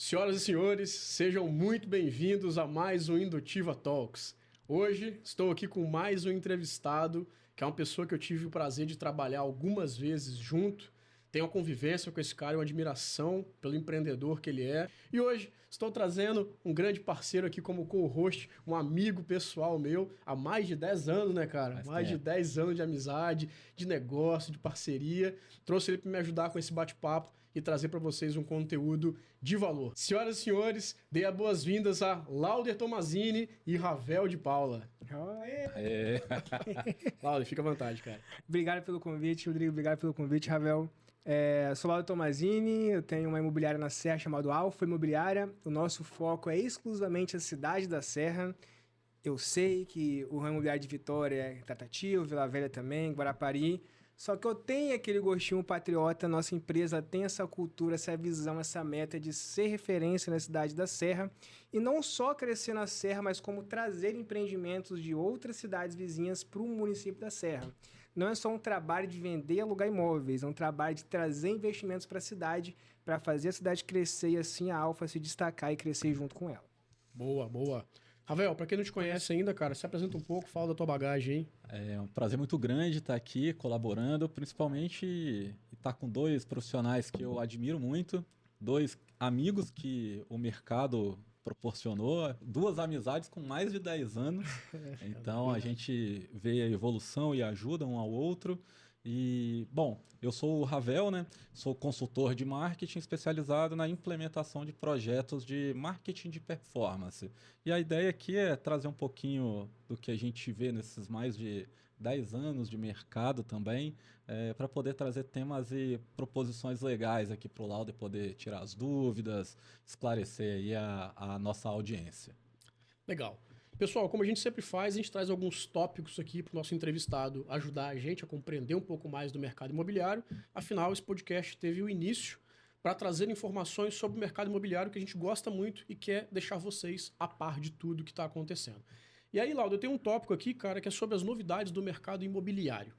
Senhoras e senhores, sejam muito bem-vindos a mais um Indutiva Talks. Hoje estou aqui com mais um entrevistado, que é uma pessoa que eu tive o prazer de trabalhar algumas vezes junto. Tenho uma convivência com esse cara, uma admiração pelo empreendedor que ele é. E hoje estou trazendo um grande parceiro aqui como co-host, um amigo pessoal meu, há mais de 10 anos, né, cara? Mais de 10 anos de amizade, de negócio, de parceria. Trouxe ele para me ajudar com esse bate-papo e trazer para vocês um conteúdo de valor. Senhoras e senhores, dê as boas-vindas a Lauder Tomazini e Ravel de Paula. Lauder, fica à vontade, cara. Obrigado pelo convite, Rodrigo. Obrigado pelo convite, Ravel. Sou Lauder Tomazini, eu tenho uma imobiliária na Serra chamada Alfa Imobiliária. O nosso foco é exclusivamente a cidade da Serra. Eu sei que o ramo imobiliário de Vitória é Tatatio, Vila Velha também, Guarapari. Só que eu tenho aquele gostinho patriota, nossa empresa tem essa cultura, essa visão, essa meta de ser referência na cidade da Serra. E não só crescer na Serra, mas como trazer empreendimentos de outras cidades vizinhas para o município da Serra. Não é só um trabalho de vender e alugar imóveis, é um trabalho de trazer investimentos para a cidade, para fazer a cidade crescer e assim a Alfa se destacar e crescer junto com ela. Boa, boa. Ravel, para quem não te conhece ainda, cara, se apresenta um pouco, fala da tua bagagem, hein? É um prazer muito grande estar aqui colaborando, principalmente estar com dois profissionais que eu admiro muito, dois amigos que o mercado proporcionou, duas amizades com mais de 10 anos, então a gente vê a evolução e ajuda um ao outro. E, bom, eu sou o Ravel, né? Sou consultor de marketing especializado na implementação de projetos de marketing de performance. E a ideia aqui é trazer um pouquinho do que a gente vê nesses mais de 10 anos de mercado também, para poder trazer temas e proposições legais aqui para o Lauder poder tirar as dúvidas, esclarecer aí a nossa audiência. Legal. Pessoal, como a gente sempre faz, a gente traz alguns tópicos aqui para o nosso entrevistado ajudar a gente a compreender um pouco mais do mercado imobiliário. Afinal, esse podcast teve o início para trazer informações sobre o mercado imobiliário que a gente gosta muito e quer deixar vocês a par de tudo que está acontecendo. E aí, Laudo, eu tenho um tópico aqui, cara, que é sobre as novidades do mercado imobiliário.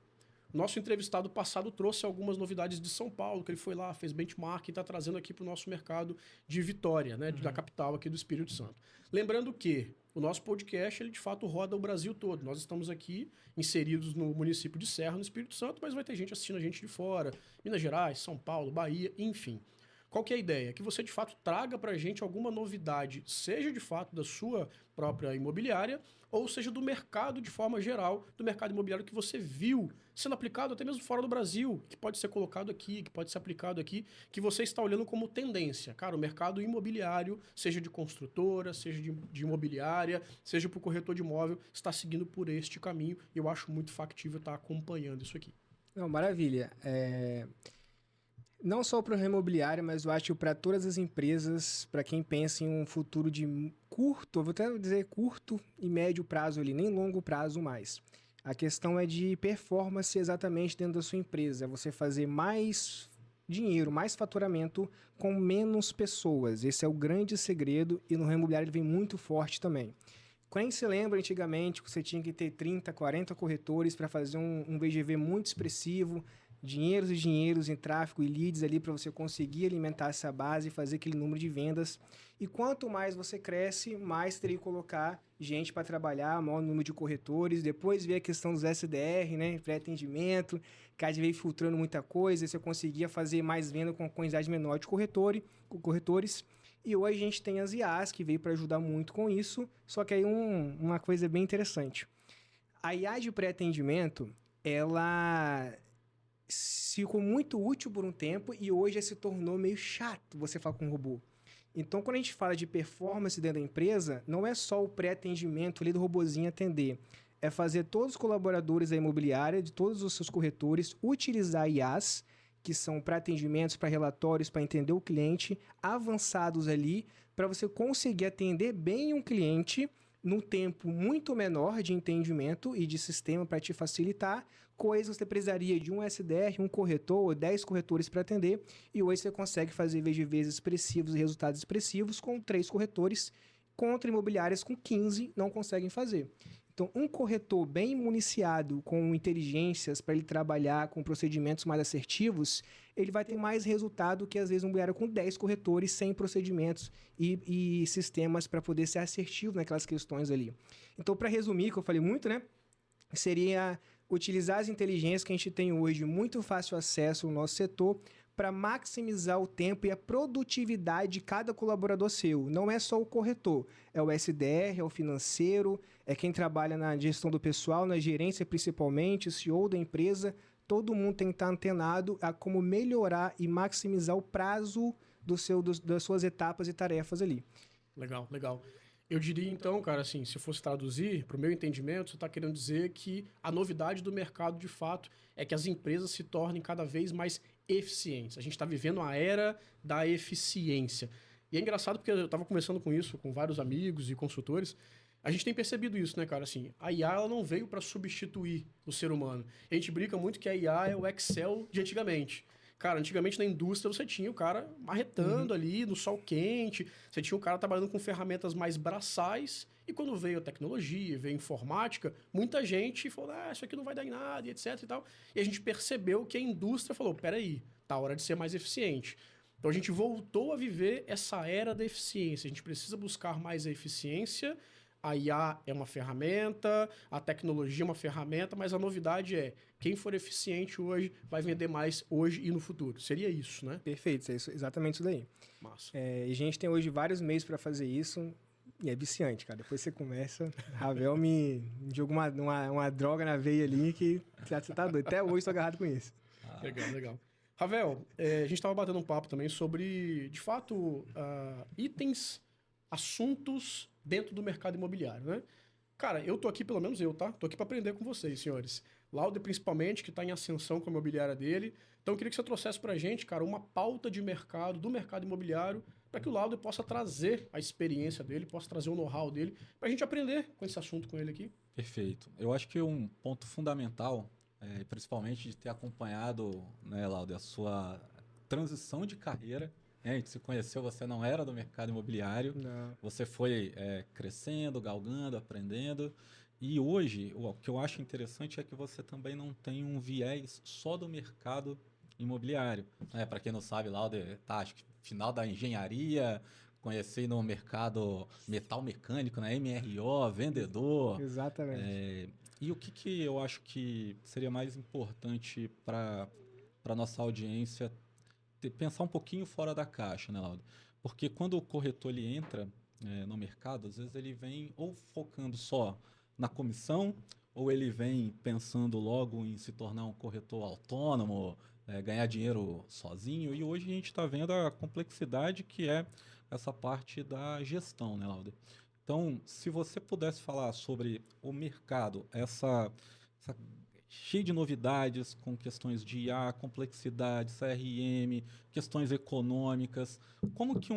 Nosso entrevistado passado trouxe algumas novidades de São Paulo, que ele foi lá, fez benchmark e está trazendo aqui para o nosso mercado de Vitória, né, da capital aqui do Espírito Santo. Lembrando que o nosso podcast, ele de fato roda o Brasil todo. Nós estamos aqui inseridos no município de Serra, no Espírito Santo, mas vai ter gente assistindo a gente de fora, Minas Gerais, São Paulo, Bahia, enfim. Qual que é a ideia? Que você, de fato, traga para a gente alguma novidade, seja de fato da sua própria imobiliária, ou seja do mercado de forma geral, do mercado imobiliário que você viu sendo aplicado até mesmo fora do Brasil, que pode ser colocado aqui, que pode ser aplicado aqui, que você está olhando como tendência. Cara, o mercado imobiliário, seja de construtora, seja de imobiliária, seja para o corretor de imóvel, está seguindo por este caminho e eu acho muito factível estar acompanhando isso aqui. Não, maravilha. Não só para o ramo imobiliário, mas eu acho que para todas as empresas, para quem pensa em um futuro de curto, vou até dizer curto e médio prazo ali, nem longo prazo mais. A questão é de performance exatamente dentro da sua empresa, você fazer mais dinheiro, mais faturamento com menos pessoas. Esse é o grande segredo e no ramo imobiliário ele vem muito forte também. Quem se lembra antigamente que você tinha que ter 30, 40 corretores para fazer um VGV muito expressivo, dinheiros e dinheiros em tráfego e leads ali para você conseguir alimentar essa base e fazer aquele número de vendas. E quanto mais você cresce, mais teria que colocar gente para trabalhar, maior número de corretores. Depois veio a questão dos SDR, né, pré-atendimento, cada vez filtrando muita coisa, você conseguia fazer mais venda com uma quantidade menor de corretores. E hoje a gente tem as IAs que veio para ajudar muito com isso, só que aí uma coisa bem interessante. A IA de pré-atendimento, ela ficou muito útil por um tempo e hoje se tornou meio chato você falar com um robô. Então, quando a gente fala de performance dentro da empresa, não é só o pré-atendimento ali do robozinho atender, é fazer todos os colaboradores da imobiliária, de todos os seus corretores, utilizar IAs, que são para atendimentos, para relatórios, para entender o cliente, avançados ali, para você conseguir atender bem um cliente num tempo muito menor de entendimento e de sistema para te facilitar, coisa que você precisaria de um SDR, um corretor ou 10 corretores para atender, e hoje você consegue fazer VGVs expressivos e resultados expressivos com 3 corretores, contra imobiliárias com 15 não conseguem fazer. Então, Então, um corretor bem municiado com inteligências para ele trabalhar com procedimentos mais assertivos, ele vai ter mais resultado que, às vezes, um imobiliário com 10 corretores, sem procedimentos e sistemas para poder ser assertivo naquelas questões ali. Então, para resumir, que eu falei muito, né? Seria utilizar as inteligências que a gente tem hoje, muito fácil acesso no nosso setor, para maximizar o tempo e a produtividade de cada colaborador seu. Não é só o corretor, é o SDR, é o financeiro, é quem trabalha na gestão do pessoal, na gerência principalmente, o CEO da empresa. Todo mundo tem que estar antenado a como melhorar e maximizar o prazo das suas etapas e tarefas ali. Legal, legal. Eu diria então, cara, assim, se fosse traduzir, para o meu entendimento, você está querendo dizer que a novidade do mercado, de fato, é que as empresas se tornem cada vez mais eficientes. A gente está vivendo a era da eficiência. E é engraçado porque eu estava conversando com isso com vários amigos e consultores. A gente tem percebido isso, né, cara? Assim, a IA ela não veio para substituir o ser humano. A gente brinca muito que a IA é o Excel de antigamente. Cara, antigamente na indústria você tinha o cara marretando ali no sol quente, você tinha o cara trabalhando com ferramentas mais braçais, e quando veio a tecnologia, veio a informática, muita gente falou, isso aqui não vai dar em nada, e etc e tal. E a gente percebeu que a indústria falou, peraí, tá hora de ser mais eficiente. Então a gente voltou a viver essa era da eficiência, a gente precisa buscar mais a eficiência. A IA é uma ferramenta, a tecnologia é uma ferramenta, mas a novidade é quem for eficiente hoje vai vender mais hoje e no futuro. Seria isso, né? Perfeito, é exatamente isso daí. Massa. E a gente tem hoje vários meios para fazer isso e é viciante, cara. Depois você começa, Ravel me jogou uma droga na veia ali que você tá doido. Até hoje estou agarrado com isso. Legal, legal. Ravel, a gente estava batendo um papo também sobre, de fato, itens, assuntos dentro do mercado imobiliário, né? Cara, eu tô aqui, pelo menos eu, tá? Tô aqui para aprender com vocês, senhores. Lauder, principalmente, que está em ascensão com a imobiliária dele. Então, eu queria que você trouxesse pra gente, cara, uma pauta de mercado, do mercado imobiliário, para que o Lauder possa trazer a experiência dele, possa trazer o know-how dele, pra gente aprender com esse assunto com ele aqui. Perfeito. Eu acho que um ponto fundamental, principalmente de ter acompanhado, né, Lauder, a sua transição de carreira. A gente se conheceu, você não era do mercado imobiliário, Não. você foi crescendo, galgando, aprendendo. E hoje, o que eu acho interessante é que você também não tem um viés só do mercado imobiliário. Para quem não sabe, Lauder, acho que final da engenharia, conheci no mercado metal mecânico, na MRO, vendedor. Exatamente. E o que eu acho que seria mais importante para a nossa audiência pensar um pouquinho fora da caixa, né, Lauder? Porque quando o corretor ele entra no mercado, às vezes ele vem ou focando só na comissão, ou ele vem pensando logo em se tornar um corretor autônomo, ganhar dinheiro sozinho. E hoje a gente está vendo a complexidade que é essa parte da gestão, né, Lauder? Então, se você pudesse falar sobre o mercado, essa cheio de novidades com questões de IA, complexidade, CRM, questões econômicas. Como que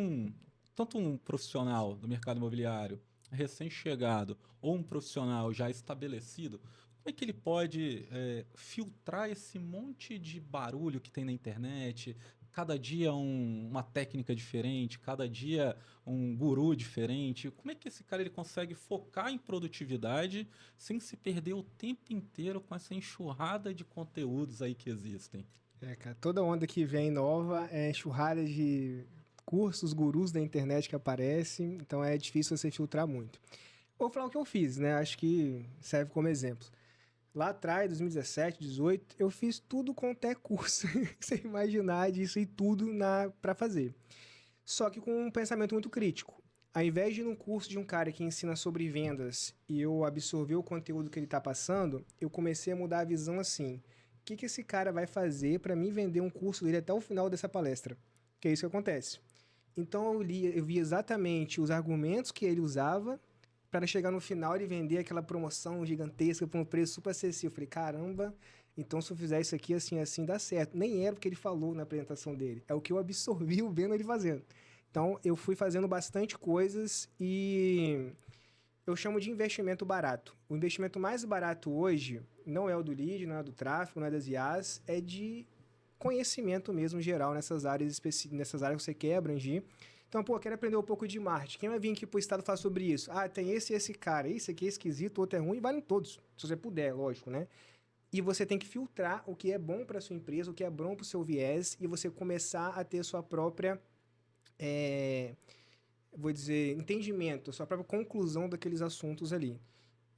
tanto um profissional do mercado imobiliário recém-chegado ou um profissional já estabelecido, como é que ele pode filtrar esse monte de barulho que tem na internet? Cada dia uma técnica diferente, cada dia um guru diferente. Como é que esse cara ele consegue focar em produtividade sem se perder o tempo inteiro com essa enxurrada de conteúdos aí que existem? Cara, toda onda que vem nova é enxurrada de cursos, gurus da internet que aparecem, então é difícil você filtrar muito. Vou falar o que eu fiz, né? Acho que serve como exemplo. Lá atrás, 2017, 2018, eu fiz tudo quanto é curso. Você imaginar disso e tudo para fazer. Só que com um pensamento muito crítico. Ao invés de ir num curso de um cara que ensina sobre vendas e eu absorver o conteúdo que ele está passando, eu comecei a mudar a visão assim. O que esse cara vai fazer para mim vender um curso dele até o final dessa palestra? Que é isso que acontece. Então eu vi exatamente os argumentos que ele usava para chegar no final e vender aquela promoção gigantesca por um preço super acessível. Eu falei, caramba, então se eu fizer isso aqui assim, assim, dá certo. Nem era o que ele falou na apresentação dele, é o que eu absorvi vendo ele fazendo. Então, eu fui fazendo bastante coisas e eu chamo de investimento barato. O investimento mais barato hoje não é o do lead, não é do tráfego, não é das IAs, é de conhecimento mesmo geral nessas áreas que você quer abrangir. Então, pô, quero aprender um pouco de marketing. Quem vai vir aqui pro estado falar sobre isso? Ah, tem esse e esse cara. Esse aqui é esquisito, o outro é ruim. Valem todos, se você puder, lógico, né? E você tem que filtrar o que é bom para sua empresa, o que é bom para o seu viés, e você começar a ter sua própria, vou dizer, entendimento, sua própria conclusão daqueles assuntos ali.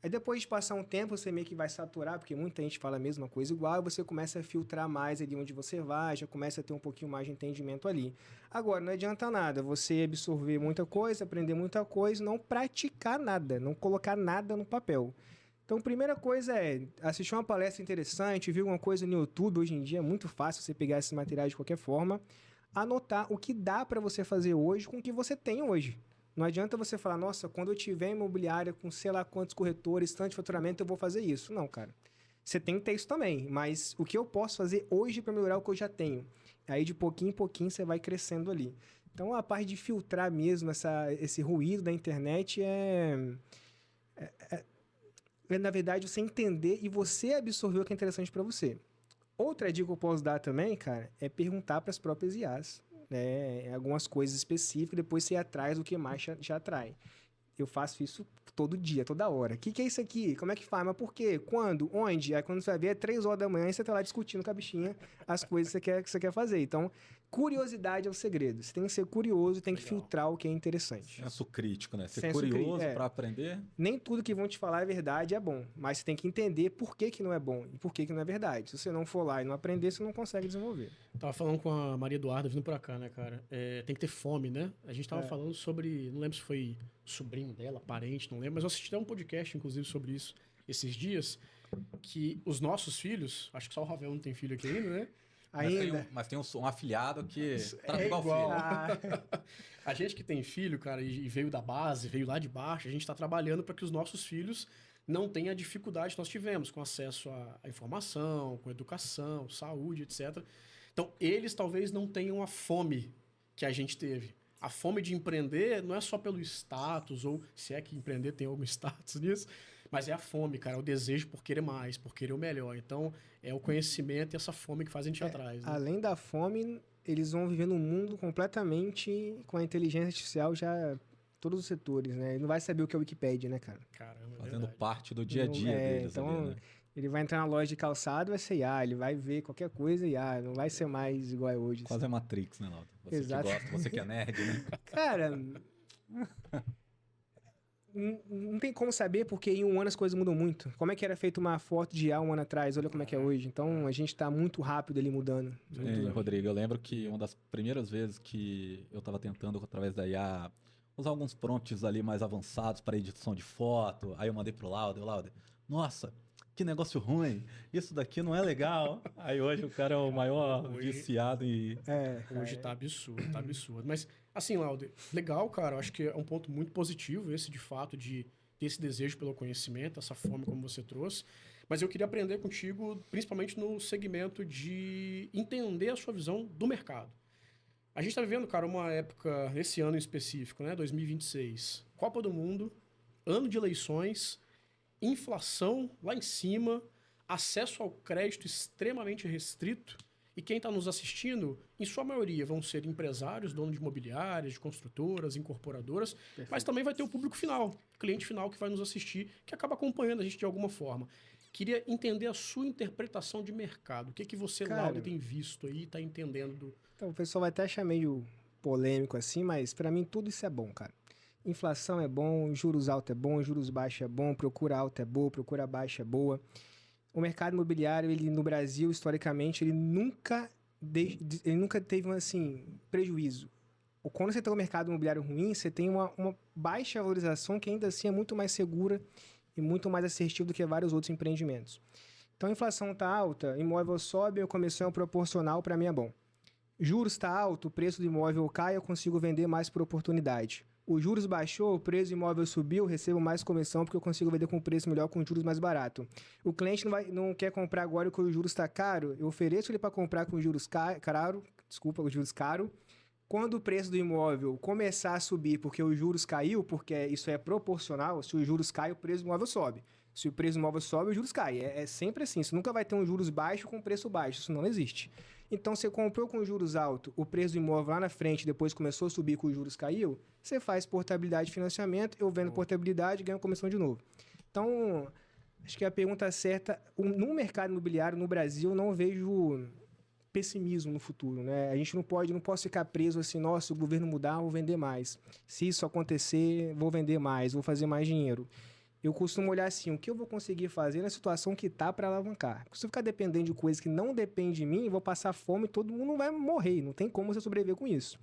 Aí depois de passar um tempo, você meio que vai saturar, porque muita gente fala a mesma coisa igual, e você começa a filtrar mais ali onde você vai, já começa a ter um pouquinho mais de entendimento ali. Agora, não adianta nada você absorver muita coisa, aprender muita coisa, não praticar nada, não colocar nada no papel. Então, a primeira coisa é assistir uma palestra interessante, ver alguma coisa no YouTube. Hoje em dia é muito fácil você pegar esses materiais de qualquer forma. Anotar o que dá para você fazer hoje com o que você tem hoje. Não adianta você falar, nossa, quando eu tiver imobiliária com sei lá quantos corretores, tanto de faturamento, eu vou fazer isso. Não, cara. Você tem que ter isso também, mas o que eu posso fazer hoje para melhorar o que eu já tenho? Aí, de pouquinho em pouquinho, você vai crescendo ali. Então, a parte de filtrar mesmo esse ruído da internet na verdade, você entender e você absorver o que é interessante para você. Outra dica que eu posso dar também, cara, é perguntar para as próprias IAs, né? Algumas coisas específicas, depois você ir atrás do que mais te atrai. Eu faço isso todo dia, toda hora. O que é isso aqui? Como é que faz? Mas por quê? Quando? Onde? Aí quando você vai ver, é 3 horas da manhã e você tá lá discutindo com a bichinha as coisas que você quer fazer. Então, curiosidade é o segredo. Você tem que ser curioso e tem que filtrar o que é interessante. Senso crítico, né? Ser Senso curioso para aprender. Nem tudo que vão te falar é verdade, é bom. Mas você tem que entender por que não é bom e por que não é verdade. Se você não for lá e não aprender, você não consegue desenvolver. Tava falando com a Maria Eduarda vindo pra cá, né, cara? Tem que ter fome, né? A gente tava falando sobre... Não lembro se foi sobrinho dela, parente, não lembro. Mas eu assisti até um podcast, inclusive, sobre isso esses dias. Que os nossos filhos... Acho que só o Ravel não tem filho aqui ainda, né? Mas tem um afilhado que trata igual filho. A gente que tem filho, cara, e veio da base, veio lá de baixo, a gente está trabalhando para que os nossos filhos não tenham a dificuldade que nós tivemos com acesso à informação, com educação, saúde, etc. Então, eles talvez não tenham a fome que a gente teve. A fome de empreender não é só pelo status, ou se é que empreender tem algum status nisso, mas é a fome, cara, é o desejo por querer mais, por querer o melhor. Então, é o conhecimento e essa fome que faz a gente ir atrás. Né? Além da fome, eles vão viver num mundo completamente com a inteligência artificial já todos os setores, né? Ele não vai saber o que é Wikipédia, né, cara? Caramba, fazendo parte do dia a dia deles. Então, ali, né? ele vai entrar na loja de calçado, vai ser IA, ele vai ver qualquer coisa IA, não vai ser mais igual é hoje. Quase é Matrix, né, Lauda? Você Exato. que gosta, você que é nerd, né? Cara, não tem como saber, porque em um ano as coisas mudam muito. Como é que era feita uma foto de IA um ano atrás? Olha como é que é hoje. Então, a gente tá muito rápido ali mudando. Rodrigo, eu lembro que uma das primeiras vezes que eu estava tentando, através da IA, usar alguns prompts ali mais avançados para edição de foto, aí eu mandei pro Lauda, nossa, que negócio ruim, isso daqui não é legal. Aí hoje o cara é o maior viciado e... Hoje tá absurdo, tá absurdo. Mas, assim, Lauda, legal, cara, eu acho que é um ponto muito positivo esse, de fato, de ter esse desejo pelo conhecimento, essa fome como você trouxe. Mas eu queria aprender contigo, principalmente no segmento de entender a sua visão do mercado. A gente tá vivendo, cara, uma época, esse ano em específico, né, 2026, Copa do Mundo, ano de eleições, inflação lá em cima, acesso ao crédito extremamente restrito, e quem está nos assistindo, em sua maioria, vão ser empresários, donos de imobiliárias, de construtoras, incorporadoras, Perfeito. Mas também vai ter o público final, cliente final que vai nos assistir, que acaba acompanhando a gente de alguma forma. Queria entender a sua interpretação de mercado. O que você, Lauda, tem visto aí, está entendendo? Então, o pessoal vai até achar meio polêmico assim, mas para mim tudo isso é bom, cara. Inflação é bom, juros altos é bom, juros baixos é bom, procura alta é boa, procura baixa é boa. O mercado imobiliário, ele no Brasil, historicamente, ele nunca teve assim, prejuízo. Quando você tem um mercado imobiliário ruim, você tem uma baixa valorização que ainda assim é muito mais segura e muito mais assertivo do que vários outros empreendimentos. Então, a inflação está alta, imóvel sobe, a comissão é proporcional, para mim é bom. Juros está alto, o preço do imóvel cai, eu consigo vender mais por oportunidade. Os juros baixou, o preço do imóvel subiu, eu recebo mais comissão porque eu consigo vender com preço melhor, com juros mais barato. O cliente não quer comprar agora porque o juros está caro, eu ofereço ele para comprar com juros caro. Quando o preço do imóvel começar a subir porque os juros caiu, porque isso é proporcional, se os juros caem, o preço do imóvel sobe. Se o preço do imóvel sobe, os juros caem. É sempre assim, você nunca vai ter um juros baixo com preço baixo, isso não existe. Então, você comprou com juros altos, o preço do imóvel lá na frente, depois começou a subir com os juros caiu, você faz portabilidade de financiamento, eu vendo portabilidade e ganho comissão de novo. Então, acho que a pergunta certa, no mercado imobiliário no Brasil, eu não vejo pessimismo no futuro, né? A gente não posso ficar preso assim, nossa, se o governo mudar, vou vender mais. Se isso acontecer, vou vender mais, vou fazer mais dinheiro. Eu costumo olhar assim, o que eu vou conseguir fazer na situação que tá para alavancar. Se eu ficar dependendo de coisas que não dependem de mim, eu vou passar fome e todo mundo vai morrer. Não tem como você sobreviver com isso.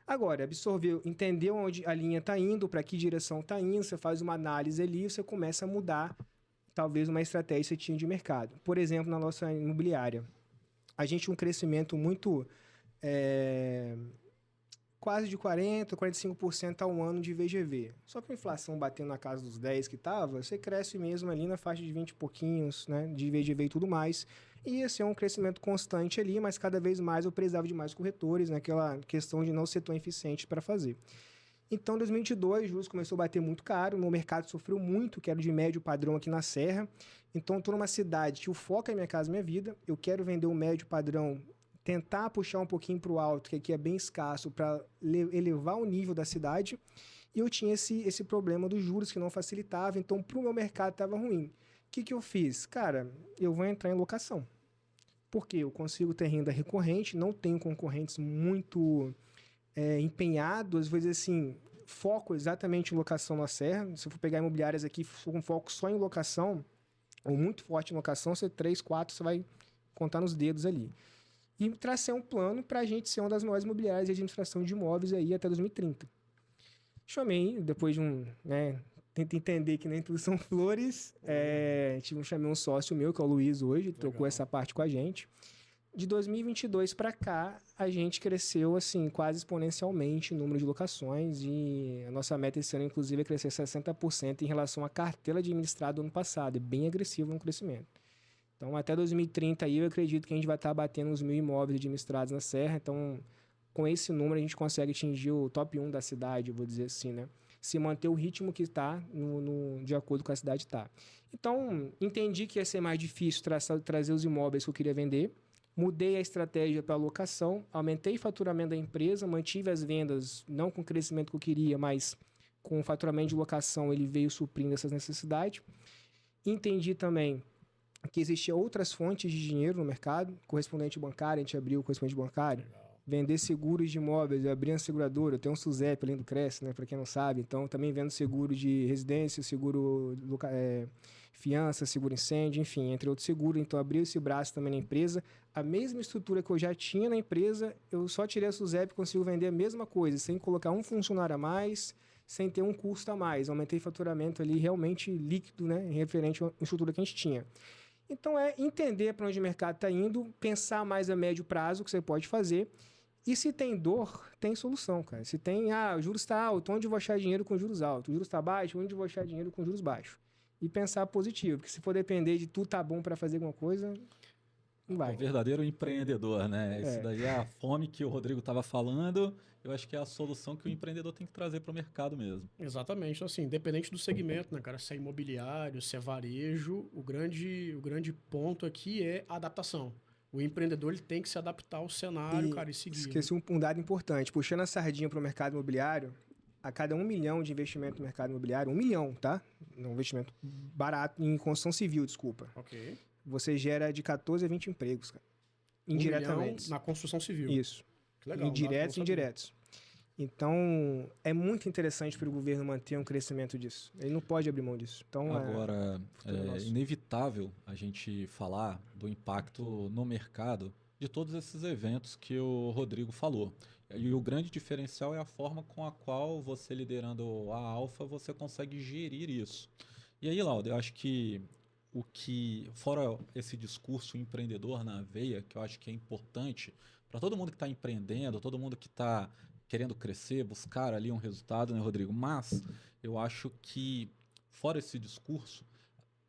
Agora, absorver, entender onde a linha está indo, para que direção está indo, você faz uma análise ali e você começa a mudar, talvez, uma estratégia que você tinha de mercado. Por exemplo, na nossa imobiliária, a gente tinha um crescimento muito... quase de 40%, 45% ao ano de VGV. Só que a inflação batendo na casa dos 10 que estava, você cresce mesmo ali na faixa de 20 e pouquinhos, né, de VGV e tudo mais. E esse é um crescimento constante ali, mas cada vez mais eu precisava de mais corretores, naquela questão de não ser tão eficiente para fazer. Então, em 2022, juros começou a bater muito caro, o mercado sofreu muito, que era de médio padrão aqui na Serra. Então, estou numa cidade que o foco é Minha Casa Minha Vida, eu quero vender o médio padrão, tentar puxar um pouquinho para o alto, que aqui é bem escasso, para elevar o nível da cidade. E eu tinha esse problema dos juros que não facilitava, então para o meu mercado estava ruim. O que eu fiz? Cara, eu vou entrar em locação. Porque eu consigo ter renda recorrente, não tenho concorrentes muito empenhados, vou dizer assim, foco exatamente em locação na Serra. Se eu for pegar imobiliárias aqui com foco só em locação, ou muito forte em locação, você 3, 4, você vai contar nos dedos ali. E tracei um plano para a gente ser uma das maiores imobiliárias de administração de imóveis aí até 2030. Chamei, depois de tenta entender que nem tudo são flores, chamei um sócio meu, que é o Luiz hoje, trocou essa parte com a gente. De 2022 para cá, a gente cresceu assim quase exponencialmente o número de locações e a nossa meta esse ano, inclusive, é crescer 60% em relação à carteira administrada do ano passado. É bem agressivo no crescimento. Então, até 2030 aí, eu acredito que a gente vai estar batendo os 1.000 imóveis administrados na Serra. Então, com esse número, a gente consegue atingir o top 1 da cidade, vou dizer assim, né? Se manter o ritmo que está de acordo com a cidade está. Então, entendi que ia ser mais difícil trazer os imóveis que eu queria vender. Mudei a estratégia para alocação, aumentei o faturamento da empresa, mantive as vendas, não com o crescimento que eu queria, mas com o faturamento de locação, ele veio suprindo essas necessidades. Entendi também que existiam outras fontes de dinheiro no mercado, correspondente bancário, a gente abriu o correspondente bancário, vender seguros de imóveis, eu abri uma seguradora, eu tenho um SUSEP além do Cresce, né, para quem não sabe, então também vendo seguro de residência, seguro fiança, seguro incêndio, enfim, entre outros seguros, então abri esse braço também na empresa, a mesma estrutura que eu já tinha na empresa, eu só tirei a SUSEP e consigo vender a mesma coisa, sem colocar um funcionário a mais, sem ter um custo a mais, aumentei o faturamento ali realmente líquido, né, referente à estrutura que a gente tinha. Então, é entender para onde o mercado está indo, pensar mais a médio prazo o que você pode fazer. E se tem dor, tem solução, cara. Se tem, o juros está alto, onde eu vou achar dinheiro com juros altos? O juros está baixo, onde eu vou achar dinheiro com juros baixos? E pensar positivo, porque se for depender de tudo tá bom para fazer alguma coisa, não vai. O verdadeiro empreendedor, né? Isso daí é a fome que o Rodrigo estava falando. Eu acho que é a solução que o empreendedor tem que trazer para o mercado mesmo. Exatamente. Então, assim, independente do segmento, né, cara? Se é imobiliário, se é varejo, o grande ponto aqui é a adaptação. O empreendedor ele tem que se adaptar ao cenário, cara, e seguir. Esqueci um dado importante. Puxando a sardinha para o mercado imobiliário, a cada 1 milhão de investimento no mercado imobiliário, 1 milhão, tá? Um investimento barato em construção civil, desculpa. Ok. Você gera de 14 a 20 empregos, cara. Indiretamente. 1 milhão na construção civil. Isso. Que legal. Indiretos e indiretos. Então, é muito interessante para o governo manter um crescimento disso. Ele não pode abrir mão disso. Então, agora, é inevitável a gente falar do impacto no mercado de todos esses eventos que o Rodrigo falou. E o grande diferencial é a forma com a qual você, liderando a Alfa, você consegue gerir isso. E aí, Lauda, eu acho que fora esse discurso empreendedor na veia, que eu acho que é importante para todo mundo que está empreendendo, todo mundo que está querendo crescer, buscar ali um resultado, né, Rodrigo? Mas eu acho que, fora esse discurso,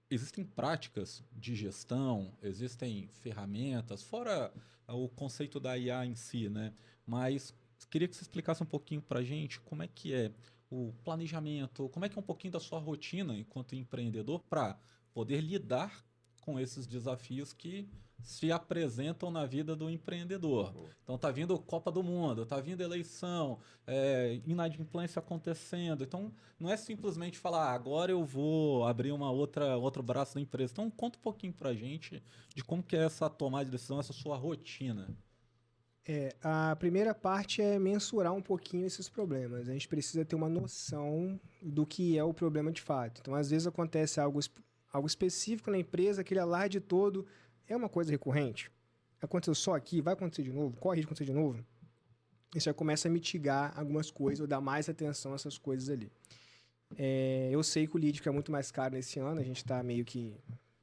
existem práticas de gestão, existem ferramentas, fora o conceito da IA em si, né? Mas queria que você explicasse um pouquinho para a gente como é que é o planejamento, como é que é um pouquinho da sua rotina enquanto empreendedor para poder lidar com esses desafios que se apresentam na vida do empreendedor. Então tá vindo Copa do Mundo, tá vindo eleição, inadimplência acontecendo. Então não é simplesmente falar, agora eu vou abrir outro braço da empresa. Então conta um pouquinho pra gente de como que é essa tomada de decisão, essa sua rotina. A primeira parte é mensurar um pouquinho esses problemas. A gente precisa ter uma noção do que é o problema de fato. Então, às vezes acontece algo específico na empresa, aquele alarde todo é uma coisa recorrente. Aconteceu só aqui, vai acontecer de novo, corre de acontecer de novo. Isso já começa a mitigar algumas coisas, ou dar mais atenção a essas coisas ali. Eu sei que o lead fica muito mais caro nesse ano, a gente está meio que...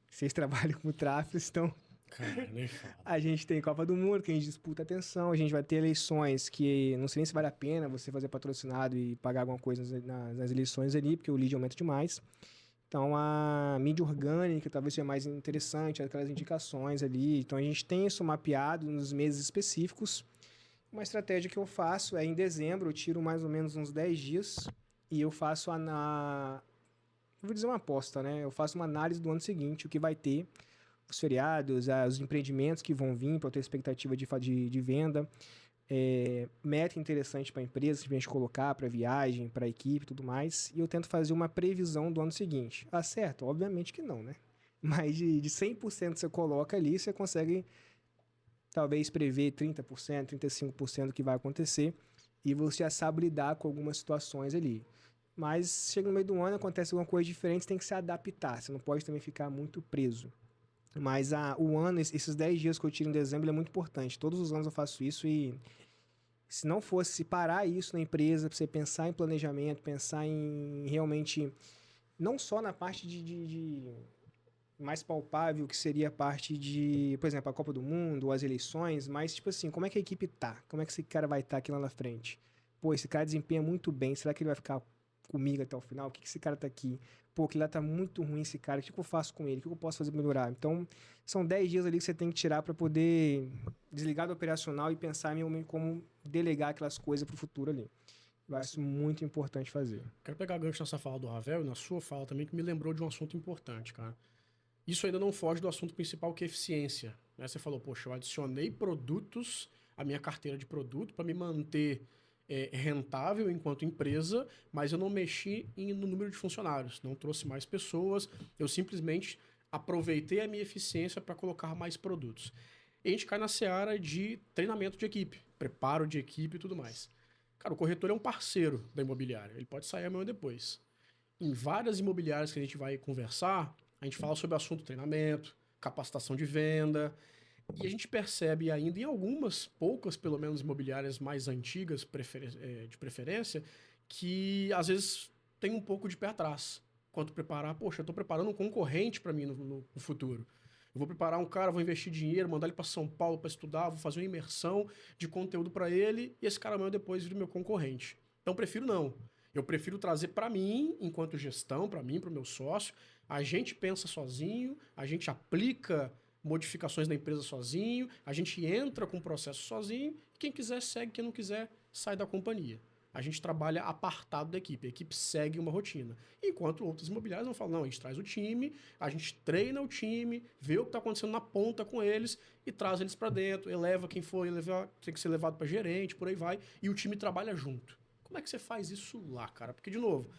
Vocês trabalham com tráfego, então... Cara, nem fala. A gente tem Copa do Mundo, que a gente disputa atenção, a gente vai ter eleições que não sei nem se vale a pena você fazer patrocinado e pagar alguma coisa nas eleições ali, porque o lead aumenta demais. Então, a mídia orgânica talvez seja mais interessante, aquelas indicações ali. Então, a gente tem isso mapeado nos meses específicos. Uma estratégia que eu faço é, em dezembro, eu tiro mais ou menos uns 10 dias e eu faço vou dizer uma aposta, né? Eu faço uma análise do ano seguinte, o que vai ter, os feriados, os empreendimentos que vão vir para eu ter expectativa de venda. Meta interessante para a empresa, se a gente colocar para viagem, para a equipe e tudo mais, e eu tento fazer uma previsão do ano seguinte. Acerta? Obviamente que não, né? Mas de 100% que você coloca ali, você consegue talvez prever 30%, 35% do que vai acontecer, e você já sabe lidar com algumas situações ali. Mas chega no meio do ano, acontece alguma coisa diferente, você tem que se adaptar, você não pode também ficar muito preso. Mas o ano, esses 10 dias que eu tiro em dezembro, é muito importante. Todos os anos eu faço isso e se não fosse parar isso na empresa, para você pensar em planejamento, pensar em realmente, não só na parte de mais palpável, que seria a parte de, por exemplo, a Copa do Mundo, ou as eleições, mas tipo assim, como é que a equipe tá? Como é que esse cara vai estar aqui lá na frente? Pô, esse cara desempenha muito bem, será que ele vai ficar comigo até o final? O que esse cara tá aqui? Pô, que lá tá muito ruim esse cara, o que eu faço com ele? O que eu posso fazer para melhorar? Então, são 10 dias ali que você tem que tirar para poder desligar do operacional e pensar em como delegar aquelas coisas para o futuro ali. Eu acho isso muito importante fazer. Quero pegar gancho nessa fala do Ravel e na sua fala também, que me lembrou de um assunto importante, cara. Isso ainda não foge do assunto principal, que é eficiência. Né? Você falou, poxa, eu adicionei produtos à minha carteira de produto para me manter rentável enquanto empresa, mas eu não mexi no número de funcionários, não trouxe mais pessoas, eu simplesmente aproveitei a minha eficiência para colocar mais produtos. E a gente cai na seara de treinamento de equipe, preparo de equipe e tudo mais. Cara, o corretor é um parceiro da imobiliária, ele pode sair amanhã depois. Em várias imobiliárias que a gente vai conversar, a gente fala sobre o assunto treinamento, capacitação de venda. E a gente percebe ainda em algumas, poucas pelo menos, imobiliárias mais antigas, de preferência, que às vezes tem um pouco de pé atrás. Quanto preparar, poxa, eu estou preparando um concorrente para mim no futuro. Eu vou preparar um cara, vou investir dinheiro, mandar ele para São Paulo para estudar, vou fazer uma imersão de conteúdo para ele e esse cara amanhã depois vira meu concorrente. Então, prefiro não. Eu prefiro trazer para mim, enquanto gestão, para mim, para o meu sócio. A gente pensa sozinho, a gente aplica modificações da empresa sozinho, a gente entra com o processo sozinho, quem quiser segue, quem não quiser sai da companhia. A gente trabalha apartado da equipe, a equipe segue uma rotina. Enquanto outras imobiliárias vão falar, não, a gente traz o time, a gente treina o time, vê o que está acontecendo na ponta com eles e traz eles para dentro, eleva quem for, tem que ser levado para gerente, por aí vai, e o time trabalha junto. Como é que você faz isso lá, cara? Porque, de novo,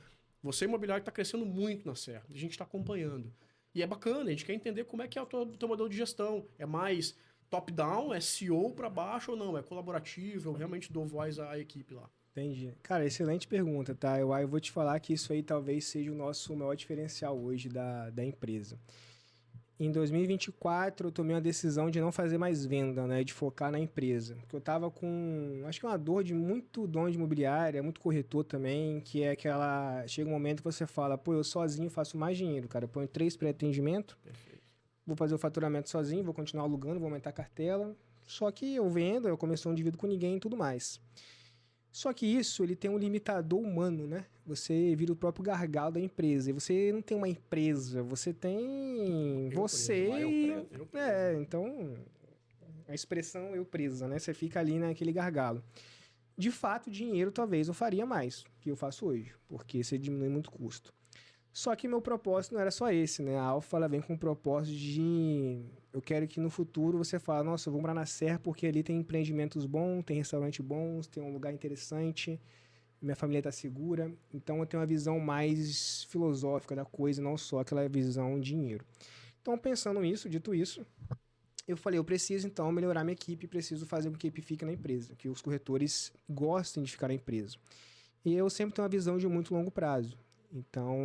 você imobiliário está crescendo muito na Serra, a gente está acompanhando. E é bacana, a gente quer entender como é que é o teu modelo de gestão. É mais top-down, é CEO para baixo ou não? É colaborativo, eu realmente dou voz à equipe lá. Entendi. Cara, excelente pergunta, tá? Eu vou te falar que isso aí talvez seja o nosso maior diferencial hoje da empresa. Em 2024, eu tomei uma decisão de não fazer mais venda, né? De focar na empresa. Porque eu tava com, acho que uma dor de muito dono de imobiliária, muito corretor também, que é aquela... Chega um momento que você fala, pô, eu sozinho faço mais dinheiro, cara. Eu ponho 3 pré-atendimento, vou fazer o faturamento sozinho, vou continuar alugando, vou aumentar a cartela. Só que eu vendo, eu começo não divido com ninguém e tudo mais. Só que isso, ele tem um limitador humano, né? Você vira o próprio gargalo da empresa. E você não tem uma empresa, você tem você e... então, a expressão eu presa, né? Você fica ali naquele gargalo. De fato, dinheiro talvez eu faria mais que eu faço hoje, porque você diminui muito o custo. Só que meu propósito não era só esse, né? A Alfa, ela vem com o propósito de... Eu quero que no futuro você fale, nossa, eu vou morar na Serra porque ali tem empreendimentos bons, tem restaurantes bons, tem um lugar interessante, minha família está segura. Então eu tenho uma visão mais filosófica da coisa, não só aquela visão dinheiro. Então, pensando nisso, dito isso, eu falei, eu preciso então melhorar minha equipe, preciso fazer com que a equipe fique na empresa, que os corretores gostem de ficar na empresa. E eu sempre tenho uma visão de muito longo prazo. Então,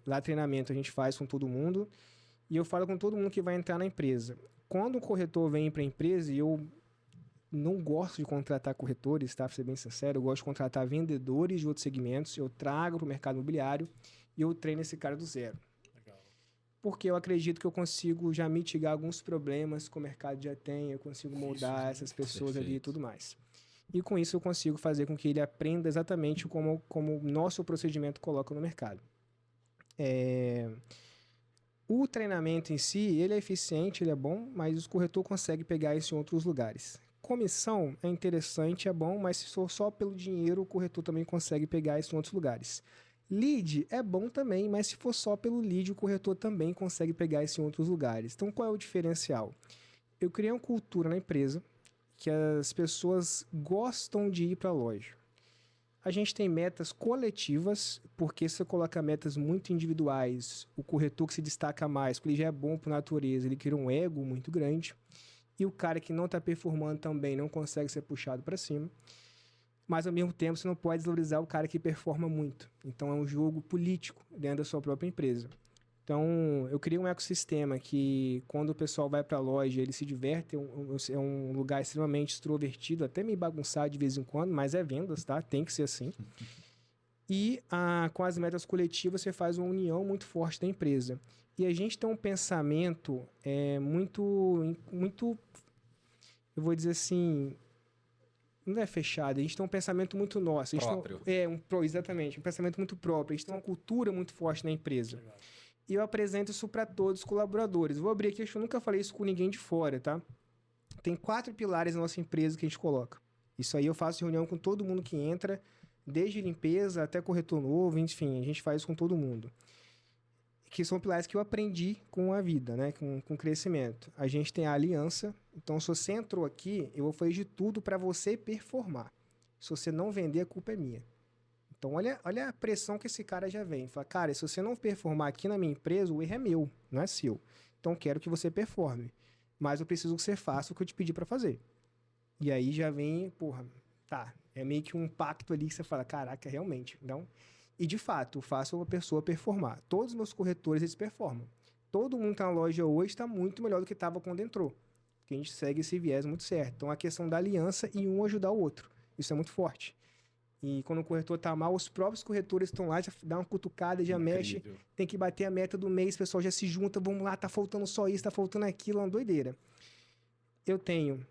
lá treinamento a gente faz com todo mundo e eu falo com todo mundo que vai entrar na empresa. Quando o corretor vem para a empresa, e eu não gosto de contratar corretores, tá? Para ser bem sincero, eu gosto de contratar vendedores de outros segmentos, eu trago para o mercado imobiliário e eu treino esse cara do zero. Porque eu acredito que eu consigo já mitigar alguns problemas que o mercado já tem, eu consigo moldar essas pessoas ali e tudo mais. E com isso eu consigo fazer com que ele aprenda exatamente como o nosso procedimento coloca no mercado. O treinamento em si, ele é eficiente, ele é bom, mas o corretor consegue pegar isso em outros lugares. Comissão é interessante, é bom, mas se for só pelo dinheiro, o corretor também consegue pegar isso em outros lugares. Lead é bom também, mas se for só pelo lead, o corretor também consegue pegar isso em outros lugares. Então, qual é o diferencial? Eu criei uma cultura na empresa que as pessoas gostam de ir para a loja. A gente tem metas coletivas, porque se você coloca metas muito individuais, o corretor que se destaca mais, porque ele já é bom por natureza, ele cria um ego muito grande, e o cara que não está performando também não consegue ser puxado para cima. Mas, ao mesmo tempo, você não pode desvalorizar o cara que performa muito. Então, é um jogo político dentro da sua própria empresa. Então, eu criei um ecossistema que, quando o pessoal vai para a loja, ele se diverte, é um lugar extremamente extrovertido, até meio bagunçado de vez em quando, mas é vendas, tá? Tem que ser assim. E com as metas coletivas, você faz uma união muito forte da empresa. E a gente tem um pensamento muito, eu vou dizer assim, não é fechado, a gente tem um pensamento muito nosso. Próprio. Exatamente, um pensamento muito próprio. A gente tem uma cultura muito forte na empresa. Legal. E eu apresento isso para todos os colaboradores. Vou abrir aqui, acho que eu nunca falei isso com ninguém de fora, tá? Tem 4 pilares na nossa empresa que a gente coloca. Isso aí eu faço reunião com todo mundo que entra, desde limpeza até corretor novo, enfim, a gente faz isso com todo mundo. Que são pilares que eu aprendi com a vida, né? Com o crescimento. A gente tem a aliança. Então, se você entrou aqui, eu vou fazer de tudo para você performar. Se você não vender, a culpa é minha. Então, olha a pressão que esse cara já vem. Fala, cara, se você não performar aqui na minha empresa, o erro é meu, não é seu. Então, quero que você performe. Mas eu preciso que você faça o que eu te pedi para fazer. E aí já vem, porra, tá. É meio que um pacto ali que você fala, caraca, realmente. Então, e de fato, eu faço a pessoa performar. Todos os meus corretores, eles performam. Todo mundo que está na loja hoje está muito melhor do que estava quando entrou. Porque a gente segue esse viés muito certo. Então, a questão da aliança e um ajudar o outro. Isso é muito forte. E quando o corretor está mal, os próprios corretores estão lá, já dá uma cutucada, já mexe. Tem que bater a meta do mês, o pessoal já se junta, vamos lá, tá faltando só isso, tá faltando aquilo, é uma doideira. Eu tenho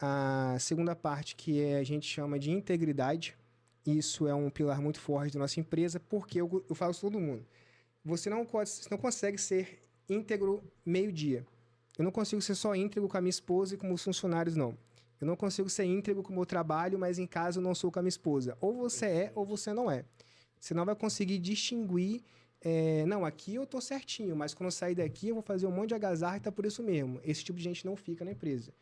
a segunda parte, que a gente chama de integridade. Isso é um pilar muito forte da nossa empresa, porque eu falo isso todo mundo. Você não consegue ser íntegro meio-dia. Eu não consigo ser só íntegro com a minha esposa e com os funcionários, não. Eu não consigo ser íntegro com o meu trabalho, mas em casa eu não sou com a minha esposa. Ou você é, ou você não é. Você não vai conseguir distinguir, não, aqui eu tô certinho, mas quando eu sair daqui eu vou fazer um monte de agazarra e tá por isso mesmo. Esse tipo de gente não fica na empresa.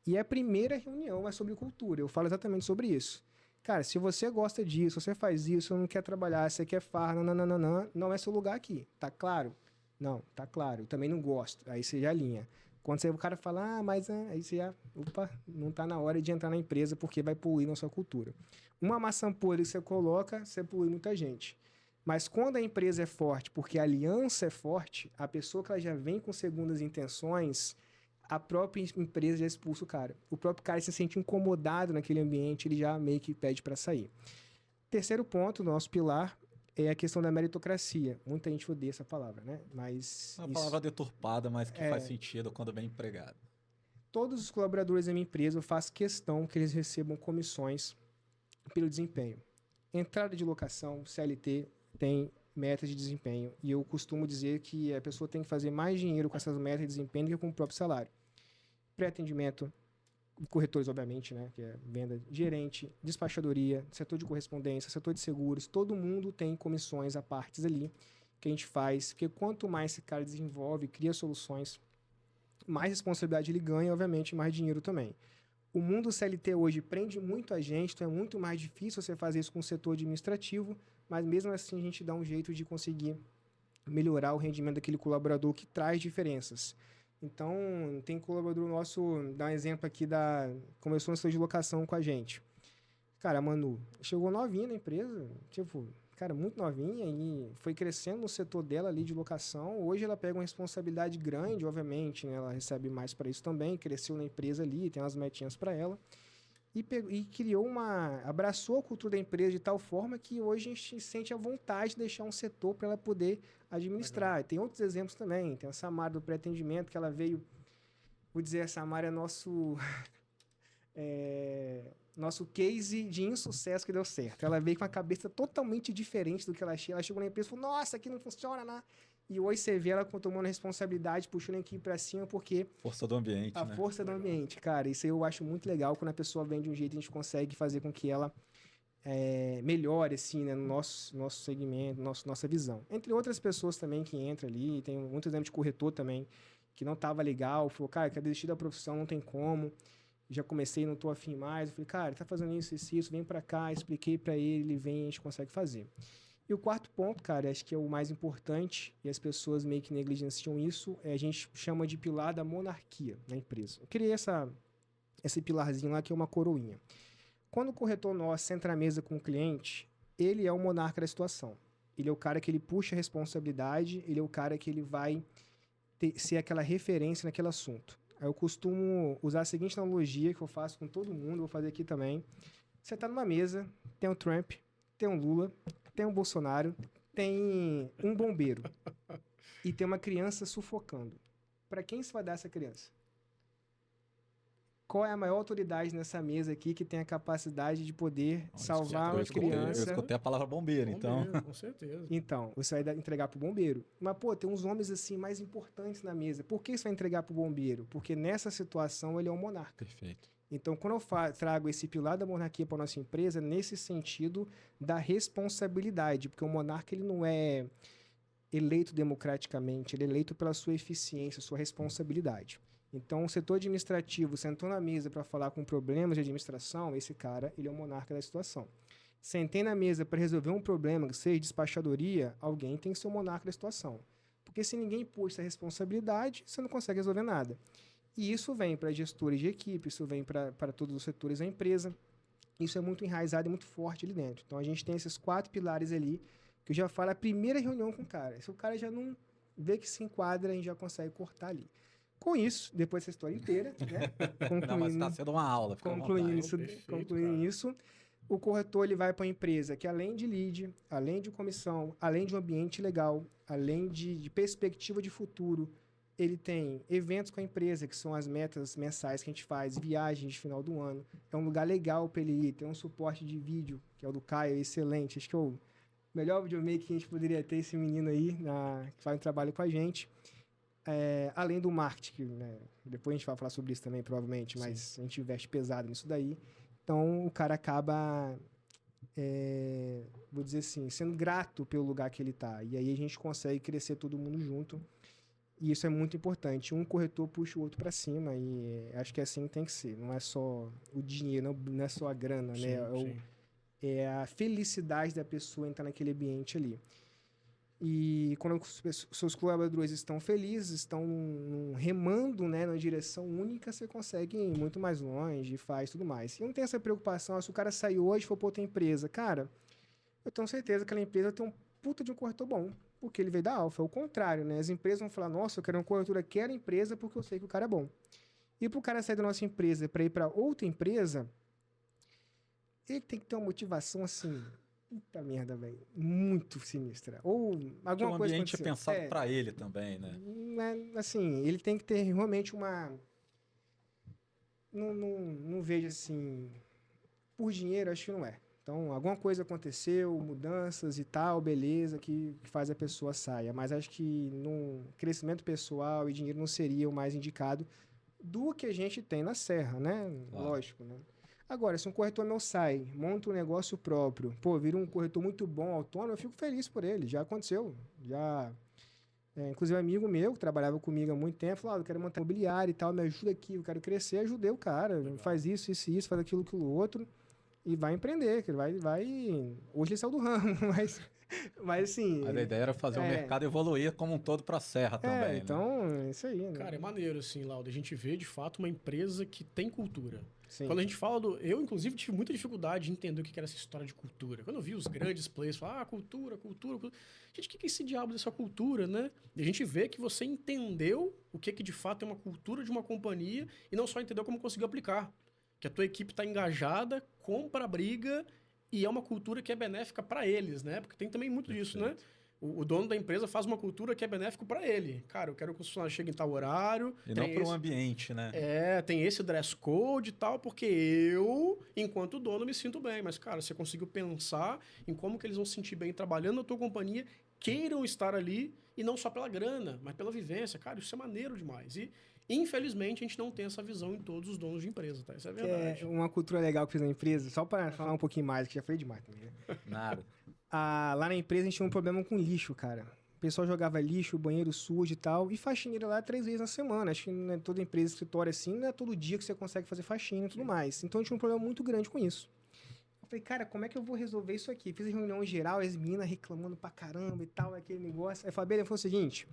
E a primeira reunião é sobre cultura. Eu falo exatamente sobre isso. Cara, se você gosta disso, você faz isso, não quer trabalhar, você quer farra, não é seu lugar aqui. Tá claro? Não, tá claro. Eu também não gosto. Aí você já alinha. Quando o cara fala, mas aí você já, não tá na hora de entrar na empresa porque vai poluir na sua cultura. Uma maçã podre que você coloca, você polui muita gente. Mas quando a empresa é forte, porque a aliança é forte, a pessoa que ela já vem com segundas intenções, a própria empresa já expulsa o cara. O próprio cara se sente incomodado naquele ambiente, ele já meio que pede para sair. Terceiro ponto, nosso pilar, é a questão da meritocracia. Muita gente odeia essa palavra, né? Mas uma palavra deturpada, mas que faz sentido quando bem empregado. Todos os colaboradores da minha empresa, eu faço questão que eles recebam comissões pelo desempenho. Entrada de locação, CLT, tem metas de desempenho. E eu costumo dizer que a pessoa tem que fazer mais dinheiro com essas metas de desempenho do que com o próprio salário. Pré-atendimento, corretores, obviamente, né? Que é venda, gerente, despachadoria, setor de correspondência, setor de seguros, todo mundo tem comissões à partes ali. que a gente faz, porque quanto mais esse cara desenvolve, cria soluções, mais responsabilidade ele ganha, obviamente, mais dinheiro também. O mundo CLT hoje prende muito a gente, então é muito mais difícil você fazer isso com o setor administrativo, mas mesmo assim a gente dá um jeito de conseguir melhorar o rendimento daquele colaborador que traz diferenças. Então, tem colaborador nosso, dá um exemplo aqui, começou no setor de locação com a gente. Cara, a Manu chegou novinha na empresa, tipo, cara, muito novinha e foi crescendo no setor dela ali de locação. Hoje ela pega uma responsabilidade grande, obviamente, né? Ela recebe mais para isso também, cresceu na empresa ali, tem umas metinhas para ela. E criou abraçou a cultura da empresa de tal forma que hoje a gente sente a vontade de deixar um setor para ela poder administrar. Legal. Tem outros exemplos também. Tem a Samara do pré-atendimento, que ela veio, vou dizer, a Samara é nosso case de insucesso que deu certo. Ela veio com a cabeça totalmente diferente do que ela achei. Ela chegou na empresa e falou, nossa, aqui não funciona, né? E hoje você vê ela tomando responsabilidade, puxando a equipe para cima, porque... Força do ambiente, a força do ambiente, cara. Isso eu acho muito legal. Quando a pessoa vem de um jeito, a gente consegue fazer com que ela melhore, assim, né, no nosso segmento, nossa visão. Entre outras pessoas também que entram ali. Tem muito exemplo de corretor também, que não estava legal. Falou, cara, quer desistir da profissão, não tem como. Já comecei, não estou afim mais. Eu falei, cara, tá fazendo isso, vem para cá. Expliquei para ele vem, a gente consegue fazer. E o quarto ponto, cara, acho que é o mais importante, e as pessoas meio que negligenciam isso, a gente chama de pilar da monarquia na empresa. Eu criei esse pilarzinho lá, que é uma coroinha. Quando o corretor nosso senta na mesa com o cliente, ele é o monarca da situação. Ele é o cara que ele puxa a responsabilidade, ele é o cara que ele vai ser aquela referência naquele assunto. Aí eu costumo usar a seguinte analogia que eu faço com todo mundo, vou fazer aqui também. Você está numa mesa, tem um Trump, tem um Lula, tem um Bolsonaro, tem um bombeiro e tem uma criança sufocando. Para quem você vai dar essa criança? Qual é a maior autoridade nessa mesa aqui que tem a capacidade de poder salvar uma criança? Eu escutei a palavra bombeiro, então. Com certeza. Então, você vai entregar pro bombeiro. Mas, pô, tem uns homens assim mais importantes na mesa. Por que você vai entregar pro bombeiro? Porque nessa situação ele é um monarca. Perfeito. Então, quando eu trago esse pilar da monarquia para nossa empresa, nesse sentido da responsabilidade, porque o monarca ele não é eleito democraticamente, ele é eleito pela sua eficiência, sua responsabilidade. Então, o setor administrativo sentou na mesa para falar com problemas de administração, esse cara, ele é o monarca da situação. Sentei na mesa para resolver um problema, que seja despachadoria, alguém tem que ser o monarca da situação. Porque se ninguém puxa essa responsabilidade, você não consegue resolver nada. E isso vem para gestores de equipe, isso vem para todos os setores da empresa. Isso é muito enraizado e muito forte ali dentro. Então, a gente tem esses 4 pilares ali, que eu já falo a primeira reunião com o cara. Se o cara já não vê que se enquadra, a gente já consegue cortar ali. Com isso, depois dessa história inteira, né? Não, mas está sendo uma aula. Concluindo isso, o corretor ele vai para a empresa que, além de lead, além de comissão, além de um ambiente legal, além de perspectiva de futuro, ele tem eventos com a empresa, que são as metas mensais que a gente faz, viagens de final do ano. É um lugar legal para ele ir. Tem um suporte de vídeo, que é o do Caio, excelente. Acho que é o melhor videomaker que a gente poderia ter, esse menino aí, que faz um trabalho com a gente. Além do marketing, né? Depois a gente vai falar sobre isso também, provavelmente, mas sim, a gente investe pesado nisso daí. Então, o cara acaba, vou dizer assim, sendo grato pelo lugar que ele está. E aí a gente consegue crescer todo mundo junto. E isso é muito importante. Um corretor puxa o outro para cima e acho que assim tem que ser. Não é só o dinheiro, não é só a grana, sim, né? É a felicidade da pessoa entrar naquele ambiente ali. E quando os seus colaboradores estão felizes, estão remando, né, na direção única, você consegue ir muito mais longe e faz tudo mais. E não tem essa preocupação, se o cara sair hoje e for para outra empresa. Cara, eu tenho certeza que aquela empresa tem um puta de um corretor bom, porque ele veio da Alfa. É o contrário, né? As empresas vão falar, nossa, eu quero uma corretora que era empresa porque eu sei que o cara é bom. E para o cara sair da nossa empresa para ir para outra empresa, ele tem que ter uma motivação assim... Puta merda, velho. Muito sinistra. Ou alguma coisa... O ambiente é pensado para ele também, né? Assim, ele tem que ter realmente uma... Não vejo assim... Por dinheiro, acho que não é. Então, alguma coisa aconteceu, mudanças e tal, beleza, que faz a pessoa saia. Mas acho que no crescimento pessoal e dinheiro não seria o mais indicado do que a gente tem na Serra, né? Claro. Lógico, né? Agora, se um corretor meu sai, monta um negócio próprio, pô, vira um corretor muito bom, autônomo, eu fico feliz por ele. Já aconteceu. Já. Inclusive, um amigo meu, que trabalhava comigo há muito tempo, falou: eu quero montar imobiliário e tal, me ajuda aqui, eu quero crescer. Ajudei o cara. Legal. Faz isso, faz aquilo, aquilo outro. E vai empreender, que ele vai. Hoje ele saiu do ramo, mas assim. Mas a ideia era fazer o mercado evoluir como um todo para a Serra também. Então, né? É isso aí. Né? Cara, é maneiro, assim, Lauda. A gente vê de fato uma empresa que tem cultura. Sim. Quando a gente fala do. Eu, inclusive, tive muita dificuldade de entender o que era essa história de cultura. Quando eu vi os grandes players falar, cultura. Gente, o que é esse diabo dessa cultura, né? E a gente vê que você entendeu o que de fato é uma cultura de uma companhia e não só entendeu como conseguiu aplicar. Que a tua equipe está engajada, compra a briga e é uma cultura que é benéfica para eles, né? Porque tem também muito disso, né? O dono da empresa faz uma cultura que é benéfico para ele. Cara, eu quero que os funcionários cheguem em tal horário. E não para um ambiente, né? Tem esse dress code e tal, porque eu, enquanto dono, me sinto bem. Mas, cara, você conseguiu pensar em como que eles vão se sentir bem trabalhando na tua companhia, queiram estar ali, e não só pela grana, mas pela vivência. Cara, isso é maneiro demais. E, infelizmente, a gente não tem essa visão em todos os donos de empresa, tá? Isso é verdade. É uma cultura legal que fiz na empresa, só para falar um pouquinho mais, que já falei demais também, né? Nada. Lá na empresa a gente tinha um problema com lixo, cara. O pessoal jogava lixo, banheiro sujo e tal, e faxineira lá 3 vezes na semana. Acho que não é toda empresa, escritório assim, não é todo dia que você consegue fazer faxina e tudo mais. Então a gente tinha um problema muito grande com isso. Eu falei, cara, como é que eu vou resolver isso aqui? Fiz a reunião geral, as meninas reclamando pra caramba e tal, aquele negócio. Aí a Fabiana falou o seguinte,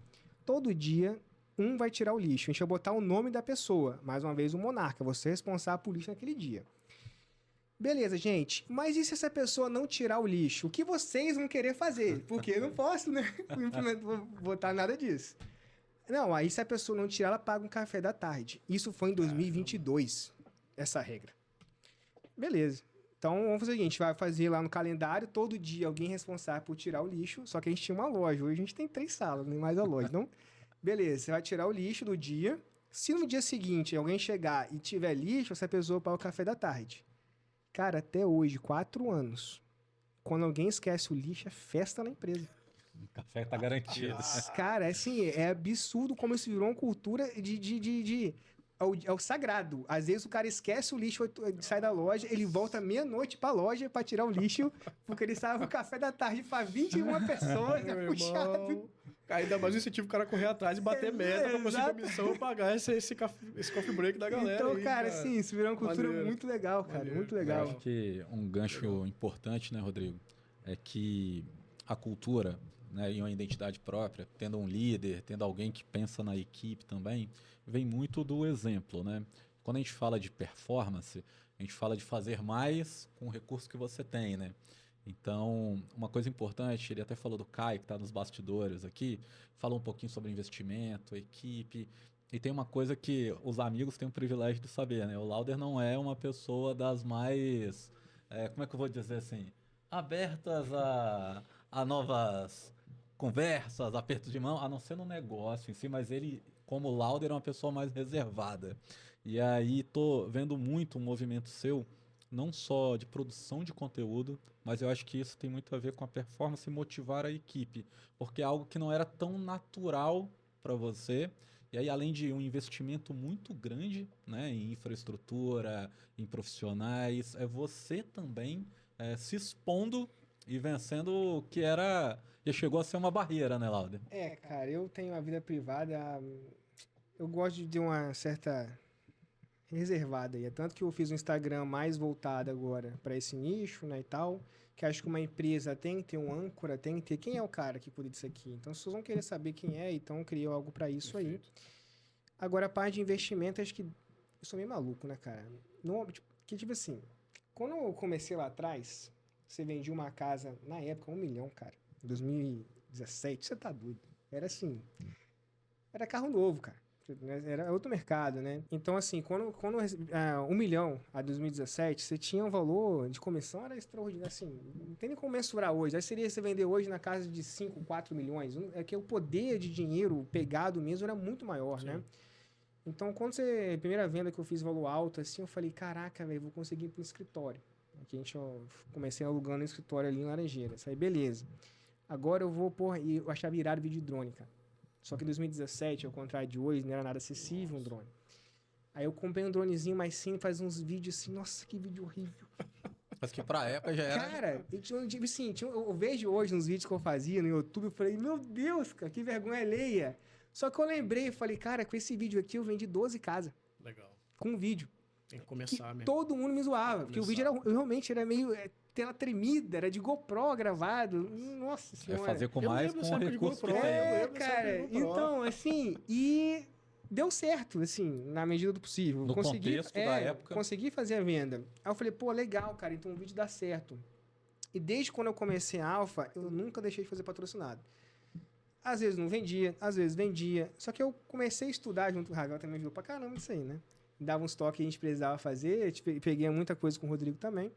todo dia um vai tirar o lixo. A gente vai botar o nome da pessoa. Mais uma vez, o monarca. Você é responsável por lixo naquele dia. Beleza, gente. Mas e se essa pessoa não tirar o lixo? O que vocês vão querer fazer? Porque eu não posso, né? Botar nada disso. Não, aí se a pessoa não tirar, ela paga um café da tarde. Isso foi em 2022, essa regra. Beleza. Então, vamos fazer o seguinte, vai fazer lá no calendário, todo dia alguém responsável por tirar o lixo, só que a gente tinha uma loja. Hoje a gente tem 3 salas, nem mais a loja. Então, beleza, você vai tirar o lixo do dia. Se no dia seguinte alguém chegar e tiver lixo, essa pessoa paga o café da tarde. Cara, até hoje, 4 anos, quando alguém esquece o lixo, é festa na empresa. O café tá garantido. Cara, assim, é absurdo como isso virou uma cultura é o sagrado. Às vezes o cara esquece o lixo, sai da loja, ele volta meia-noite pra loja pra tirar o lixo, porque ele estava no café da tarde pra 21 pessoas, é puxado. Ainda mais incentivo o cara correr atrás e bater meta pra conseguir a missão e pagar esse coffee break da galera. Então, aí, cara, sim, isso virou uma cultura muito legal, cara. Maneiro. Muito legal. Eu acho que um gancho importante, né, Rodrigo, é que a cultura, né, e uma identidade própria, tendo um líder, tendo alguém que pensa na equipe também, vem muito do exemplo, né? Quando a gente fala de performance, a gente fala de fazer mais com o recurso que você tem, né? Então, uma coisa importante, ele até falou do Caio, que está nos bastidores aqui, falou um pouquinho sobre investimento, equipe, e tem uma coisa que os amigos têm o privilégio de saber, né? O Lauder não é uma pessoa das mais, como é que eu vou dizer assim, abertas a novas conversas, apertos de mão, a não ser no negócio em si, mas ele, como Lauder, é uma pessoa mais reservada. E aí tô vendo muito um movimento seu, não só de produção de conteúdo, mas eu acho que isso tem muito a ver com a performance e motivar a equipe, porque é algo que não era tão natural para você. E aí, além de um investimento muito grande, né, em infraestrutura, em profissionais, é você também se expondo e vencendo o que já chegou a ser uma barreira, né, Lauder? Cara, eu tenho uma vida privada, eu gosto de uma certa reservada aí. É tanto que eu fiz um Instagram mais voltado agora para esse nicho, né, e tal, que acho que uma empresa tem que ter um âncora, tem que ter quem é o cara que cuida disso aqui. Então, vocês vão querer saber quem é, então criou algo para isso. Perfeito. Aí. Agora, a parte de investimento, acho que eu sou meio maluco, né, cara? Tipo assim, quando eu comecei lá atrás, você vendia uma casa, na época, 1 milhão, cara. Em 2017, você tá doido. Era assim, era carro novo, cara. Era outro mercado, né? Então, assim, quando 1 milhão a 2017, você tinha um valor de comissão, era extraordinário, assim, não tem nem como mensurar hoje. Aí seria você vender hoje na casa de 5, 4 milhões. É que o poder de dinheiro pegado mesmo era muito maior, né? Então, a primeira venda que eu fiz valor alto, assim, eu falei, caraca, velho, vou conseguir ir pro escritório. Aqui eu comecei alugando um escritório ali em Laranjeiras. Aí, beleza. Agora eu vou, eu achava irado vídeo de drone, cara. Só que em 2017, ao contrário de hoje, não era nada acessível um drone. Aí eu comprei um dronezinho mais simples, faz uns vídeos assim, nossa, que vídeo horrível. Mas que pra época já era... Cara, eu vejo hoje nos vídeos que eu fazia no YouTube, eu falei, meu Deus, cara, que vergonha alheia. Só que eu lembrei, falei, cara, com esse vídeo aqui eu vendi 12 casas. Legal. Com um vídeo. Tem que começar mesmo. Todo mundo me zoava, porque o vídeo realmente era meio tela tremida, era de GoPro gravado. Nossa senhora. fazer com mais com o recurso que tem. Cara, então, assim, e deu certo, assim, na medida do possível. No contexto da época. Consegui fazer a venda. Aí eu falei, pô, legal, cara, então o vídeo dá certo. E desde quando eu comecei a Alpha, eu nunca deixei de fazer patrocinado. Às vezes não vendia, às vezes vendia. Só que eu comecei a estudar junto com o Ravel, também ajudou pra caramba isso aí, né? Dava uns toques que a gente precisava fazer, peguei muita coisa com o Rodrigo também.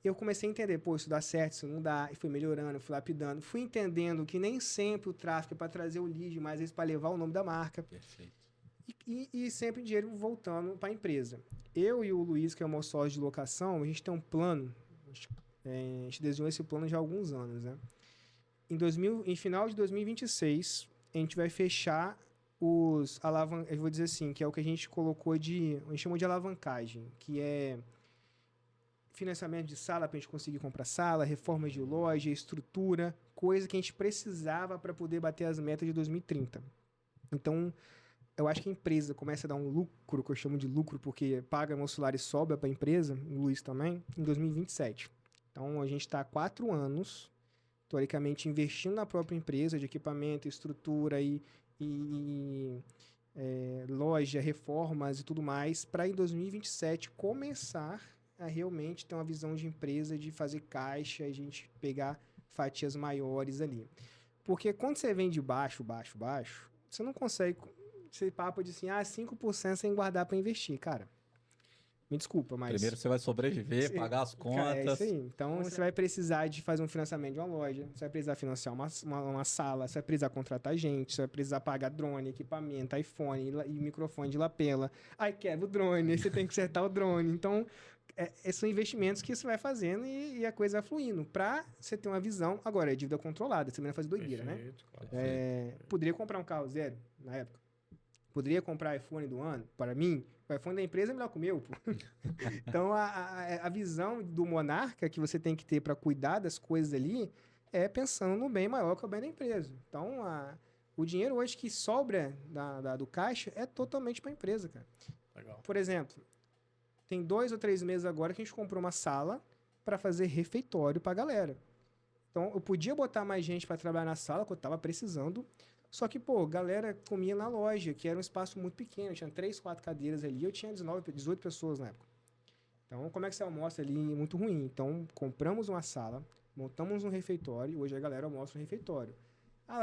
Eu comecei a entender, pô, isso dá certo, isso não dá, e fui melhorando, fui lapidando. Fui entendendo que nem sempre o tráfego é para trazer o lead, mas às vezes para levar o nome da marca. Perfeito. E sempre dinheiro voltando para a empresa. Eu e o Luiz, que é o meu sócio de locação, a gente tem um plano, a gente desenhou esse plano já há alguns anos, né? Em final de 2026, a gente vai fechar os alavancagem, eu vou dizer assim, que é o que a gente colocou a gente chamou de alavancagem, que é financiamento de sala para a gente conseguir comprar sala, reformas de loja, estrutura, coisa que a gente precisava para poder bater as metas de 2030. Então, eu acho que a empresa começa a dar um lucro, que eu chamo de lucro, porque paga meu salário e sobra para a empresa, o Luiz também, em 2027. Então, a gente está há 4 anos, teoricamente, investindo na própria empresa de equipamento, estrutura loja, reformas e tudo mais, para em 2027 começar a realmente ter uma visão de empresa, de fazer caixa, a gente pegar fatias maiores ali. Porque quando você vem de baixo, você não consegue ser papo de assim, 5% sem guardar para investir, cara. Me desculpa, mas... Primeiro você vai sobreviver, pagar as contas. Cara, é isso aí. Então, você vai precisar de fazer um financiamento de uma loja, você vai precisar financiar uma sala, você vai precisar contratar gente, você vai precisar pagar drone, equipamento, iPhone e microfone de lapela. Aí quebra o drone, aí você tem que consertar o drone. Então, são investimentos que você vai fazendo e a coisa vai fluindo. Pra você ter uma visão... Agora, é dívida controlada, você não vai fazer doideira, Perfeito, né? Claro. Poderia comprar um carro zero, na época. Poderia comprar iPhone do ano? Para mim, o iPhone da empresa é melhor que o meu, pô. Então, a visão do monarca que você tem que ter para cuidar das coisas ali é pensando no bem maior que o bem da empresa. Então, o dinheiro hoje que sobra do caixa é totalmente para a empresa, cara. Legal. Por exemplo, tem 2 ou 3 meses agora que a gente comprou uma sala para fazer refeitório para a galera. Então, eu podia botar mais gente para trabalhar na sala, que eu estava precisando. Só que, pô, galera comia na loja, que era um espaço muito pequeno. Tinha 3, 4 cadeiras ali. Eu tinha 18 pessoas na época. Então, como é que você almoça ali? Muito ruim. Então, compramos uma sala, montamos um refeitório. E hoje a galera almoça no refeitório.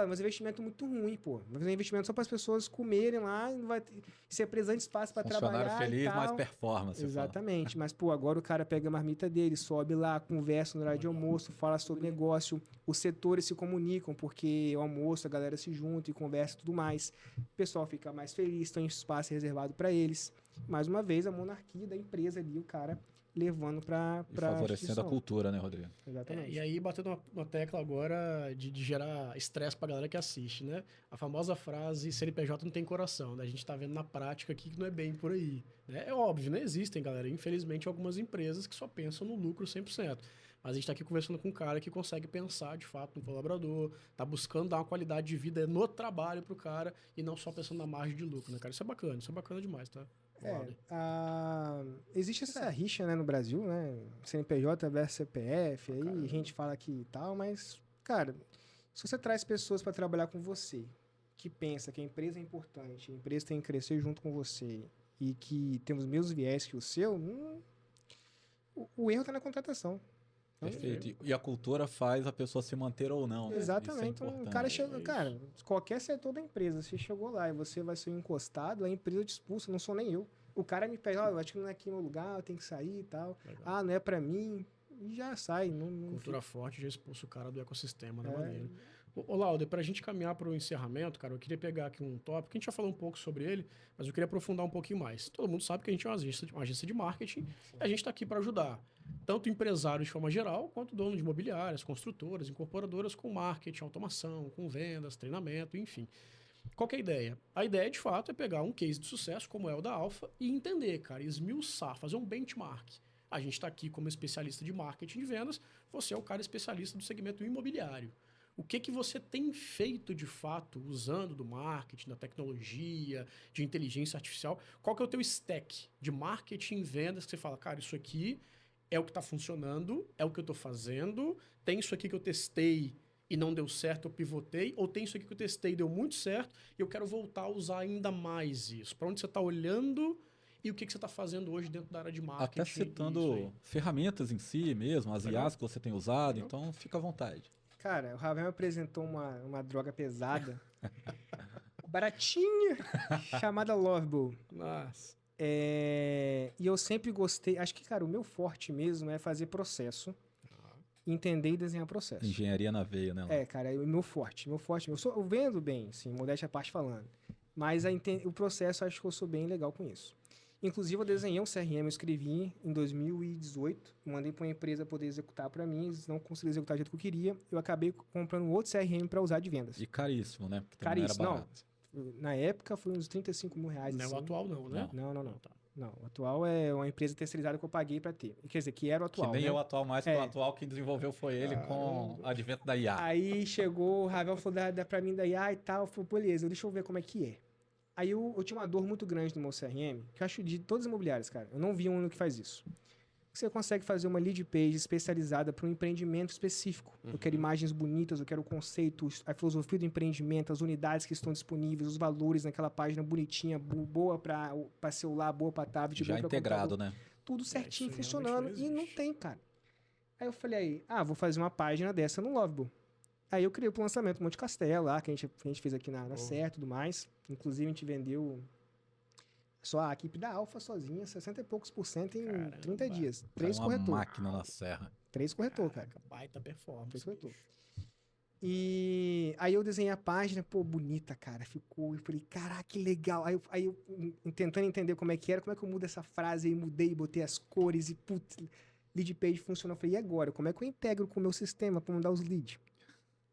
Mas investimento muito ruim, pô. Vai fazer investimento só para as pessoas comerem lá, não vai ter... se é presente espaço para trabalhar. Funcionário feliz, e tal. mais performance. Exatamente. Mas, pô, agora o cara pega a marmita dele, sobe lá, conversa no horário de almoço, fala sobre negócio. Os setores se comunicam, porque o almoço, a galera se junta e conversa e tudo mais. O pessoal fica mais feliz, tem espaço reservado para eles. Mais uma vez, a monarquia da empresa ali, o cara levando para favorecendo a cultura, né, Rodrigo? Exatamente. E aí, batendo uma tecla agora de gerar estresse pra galera que assiste, né? A famosa frase, CNPJ não tem coração, né? A gente tá vendo na prática aqui que não é bem por aí. Né? É óbvio, né? Existem, galera, infelizmente, algumas empresas que só pensam no lucro 100%. Mas a gente tá aqui conversando com um cara que consegue pensar, de fato, no colaborador, tá buscando dar uma qualidade de vida no trabalho pro cara e não só pensando na margem de lucro, né, cara? Isso é bacana demais, tá? Existe essa rixa, né, no Brasil, né? CNPJ versus CPF, aí a gente fala aqui e tal, mas, cara, se você traz pessoas para trabalhar com você, que pensa que a empresa é importante, a empresa tem que crescer junto com você e que tem os mesmos viés que o seu, o erro tá na contratação. Perfeito. E a cultura faz a pessoa se manter ou não. Né? Exatamente. Então, o cara chega, cara, qualquer setor da empresa, você chegou lá e você vai ser encostado, a empresa te expulsa, não sou nem eu. O cara me pede, eu acho que não é aqui no lugar, eu tenho que sair e tal. Legal. Não é pra mim. E já sai. Cultura forte já expulsa o cara do ecossistema, da maneira. Ô, Lauder, pra gente caminhar para o encerramento, cara, eu queria pegar aqui um tópico, que a gente já falou um pouco sobre ele, mas eu queria aprofundar um pouquinho mais. Todo mundo sabe que a gente é uma agência de marketing e a gente está aqui para ajudar tanto empresários de forma geral, quanto donos de imobiliárias, construtoras, incorporadoras com marketing, automação, com vendas, treinamento, enfim. Qual que é a ideia? A ideia, de fato, é pegar um case de sucesso, como é o da Alfa, e entender, cara, esmiuçar, fazer um benchmark. A gente está aqui como especialista de marketing de vendas, você é o cara especialista do segmento imobiliário. O que que você tem feito, de fato, usando do marketing, da tecnologia, de inteligência artificial? Qual que é o teu stack de marketing e vendas que você fala, cara, isso aqui é o que está funcionando, é o que eu estou fazendo, tem isso aqui que eu testei e não deu certo, eu pivotei, ou tem isso aqui que eu testei e deu muito certo, e eu quero voltar a usar ainda mais isso. Para onde você está olhando e o que você está fazendo hoje dentro da área de marketing. Até citando ferramentas em si mesmo, as Legal. IAs que você tem usado, Legal. então fica à vontade. Cara, o Ravel me apresentou uma droga pesada, baratinha, chamada Lovable. Nossa. E eu sempre gostei, acho que, cara, o meu forte mesmo é fazer processo, entender e desenhar processo. Engenharia na veia, né? Cara, é o meu forte. Eu vendo bem, sim, modéstia à parte falando. Mas o processo, acho que eu sou bem legal com isso. Inclusive, eu desenhei um CRM, eu escrevi em 2018, mandei para uma empresa poder executar para mim, eles não conseguiram executar do jeito que eu queria, eu acabei comprando outro CRM para usar de vendas. E caríssimo, né? Porque também Caríssimo, não era barato. Na época, foi uns 35 mil reais. Não é assim. o atual, não, né? Não. Tá. Não, o atual é uma empresa terceirizada que eu paguei para ter. Quer dizer, que era o atual, Que nem né? é o atual mais, que o atual quem desenvolveu foi ele com o advento da IA. Aí chegou, o Ravel falou pra mim da IA e tal, eu falei, beleza, deixa eu ver como é que é. Aí eu tinha uma dor muito grande no meu CRM, que eu acho de todas as imobiliárias, cara. Eu não vi um que faz isso. Você consegue fazer uma lead page especializada para um empreendimento específico. Eu quero imagens bonitas, eu quero o conceito, a filosofia do empreendimento, as unidades que estão disponíveis, os valores naquela página bonitinha, boa para celular, boa para tablet, Já boa para integrado, computador. né? Tudo certinho, isso funcionando. realmente E não não existe. tem, cara. Aí eu falei, vou fazer uma página dessa no Lovable. Aí eu criei o lançamento do Monte Castelo lá, que a gente fez aqui na Serra e tudo mais. Inclusive, a gente vendeu só a equipe da Alfa sozinha, 60 e poucos % em Caramba. 30 dias. Cara, 3 uma corretores. máquina na serra. 3 corretores, cara. Caraca, baita performance. 3 corretores. E aí eu desenhei a página, pô, bonita, cara. Ficou, eu falei, caraca, que legal. Aí eu tentando entender como é que era, como é que eu mudo essa frase, aí mudei, botei as cores e, putz, lead page funcionou. Eu falei, e agora? Como é que eu integro com o meu sistema para mandar os leads?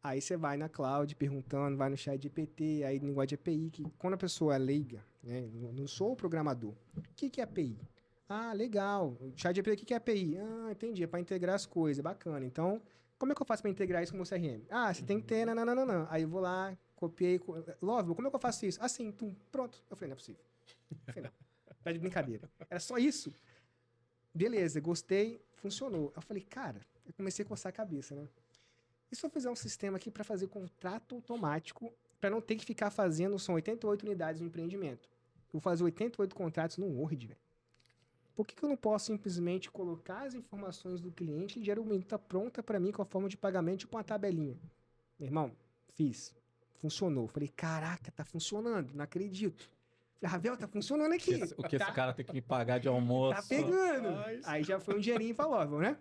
Aí você vai na cloud perguntando, vai no chat GPT, aí linguagem de API, que quando a pessoa é leiga, né, não sou o programador. O que é API? Ah, legal. O chat GPT, o que é API? Ah, entendi, é para integrar as coisas, bacana. Então, como é que eu faço para integrar isso com o meu CRM? Ah, você tem que ter, nananana. Aí eu vou lá, copiei, Lovable, como é que eu faço isso? Assim, pronto. Eu falei, não é possível. Eu falei, não, tá de brincadeira. Era só isso? Beleza, gostei, funcionou. Eu falei, cara, eu comecei a coçar a cabeça, né? E se eu fizer um sistema aqui para fazer contrato automático, para não ter que ficar fazendo, são 88 unidades no empreendimento. Eu vou fazer 88 contratos no Word, velho. Por que eu não posso simplesmente colocar as informações do cliente e geralmente está pronta para mim com a forma de pagamento, tipo uma tabelinha? Meu irmão, fiz. Funcionou. Falei, caraca, tá funcionando, não acredito. Falei, Ravel, tá funcionando aqui. O que esse cara tem que me pagar de almoço? Tá pegando. Rapaz. Aí já foi um dinheirinho pra Lovable, né?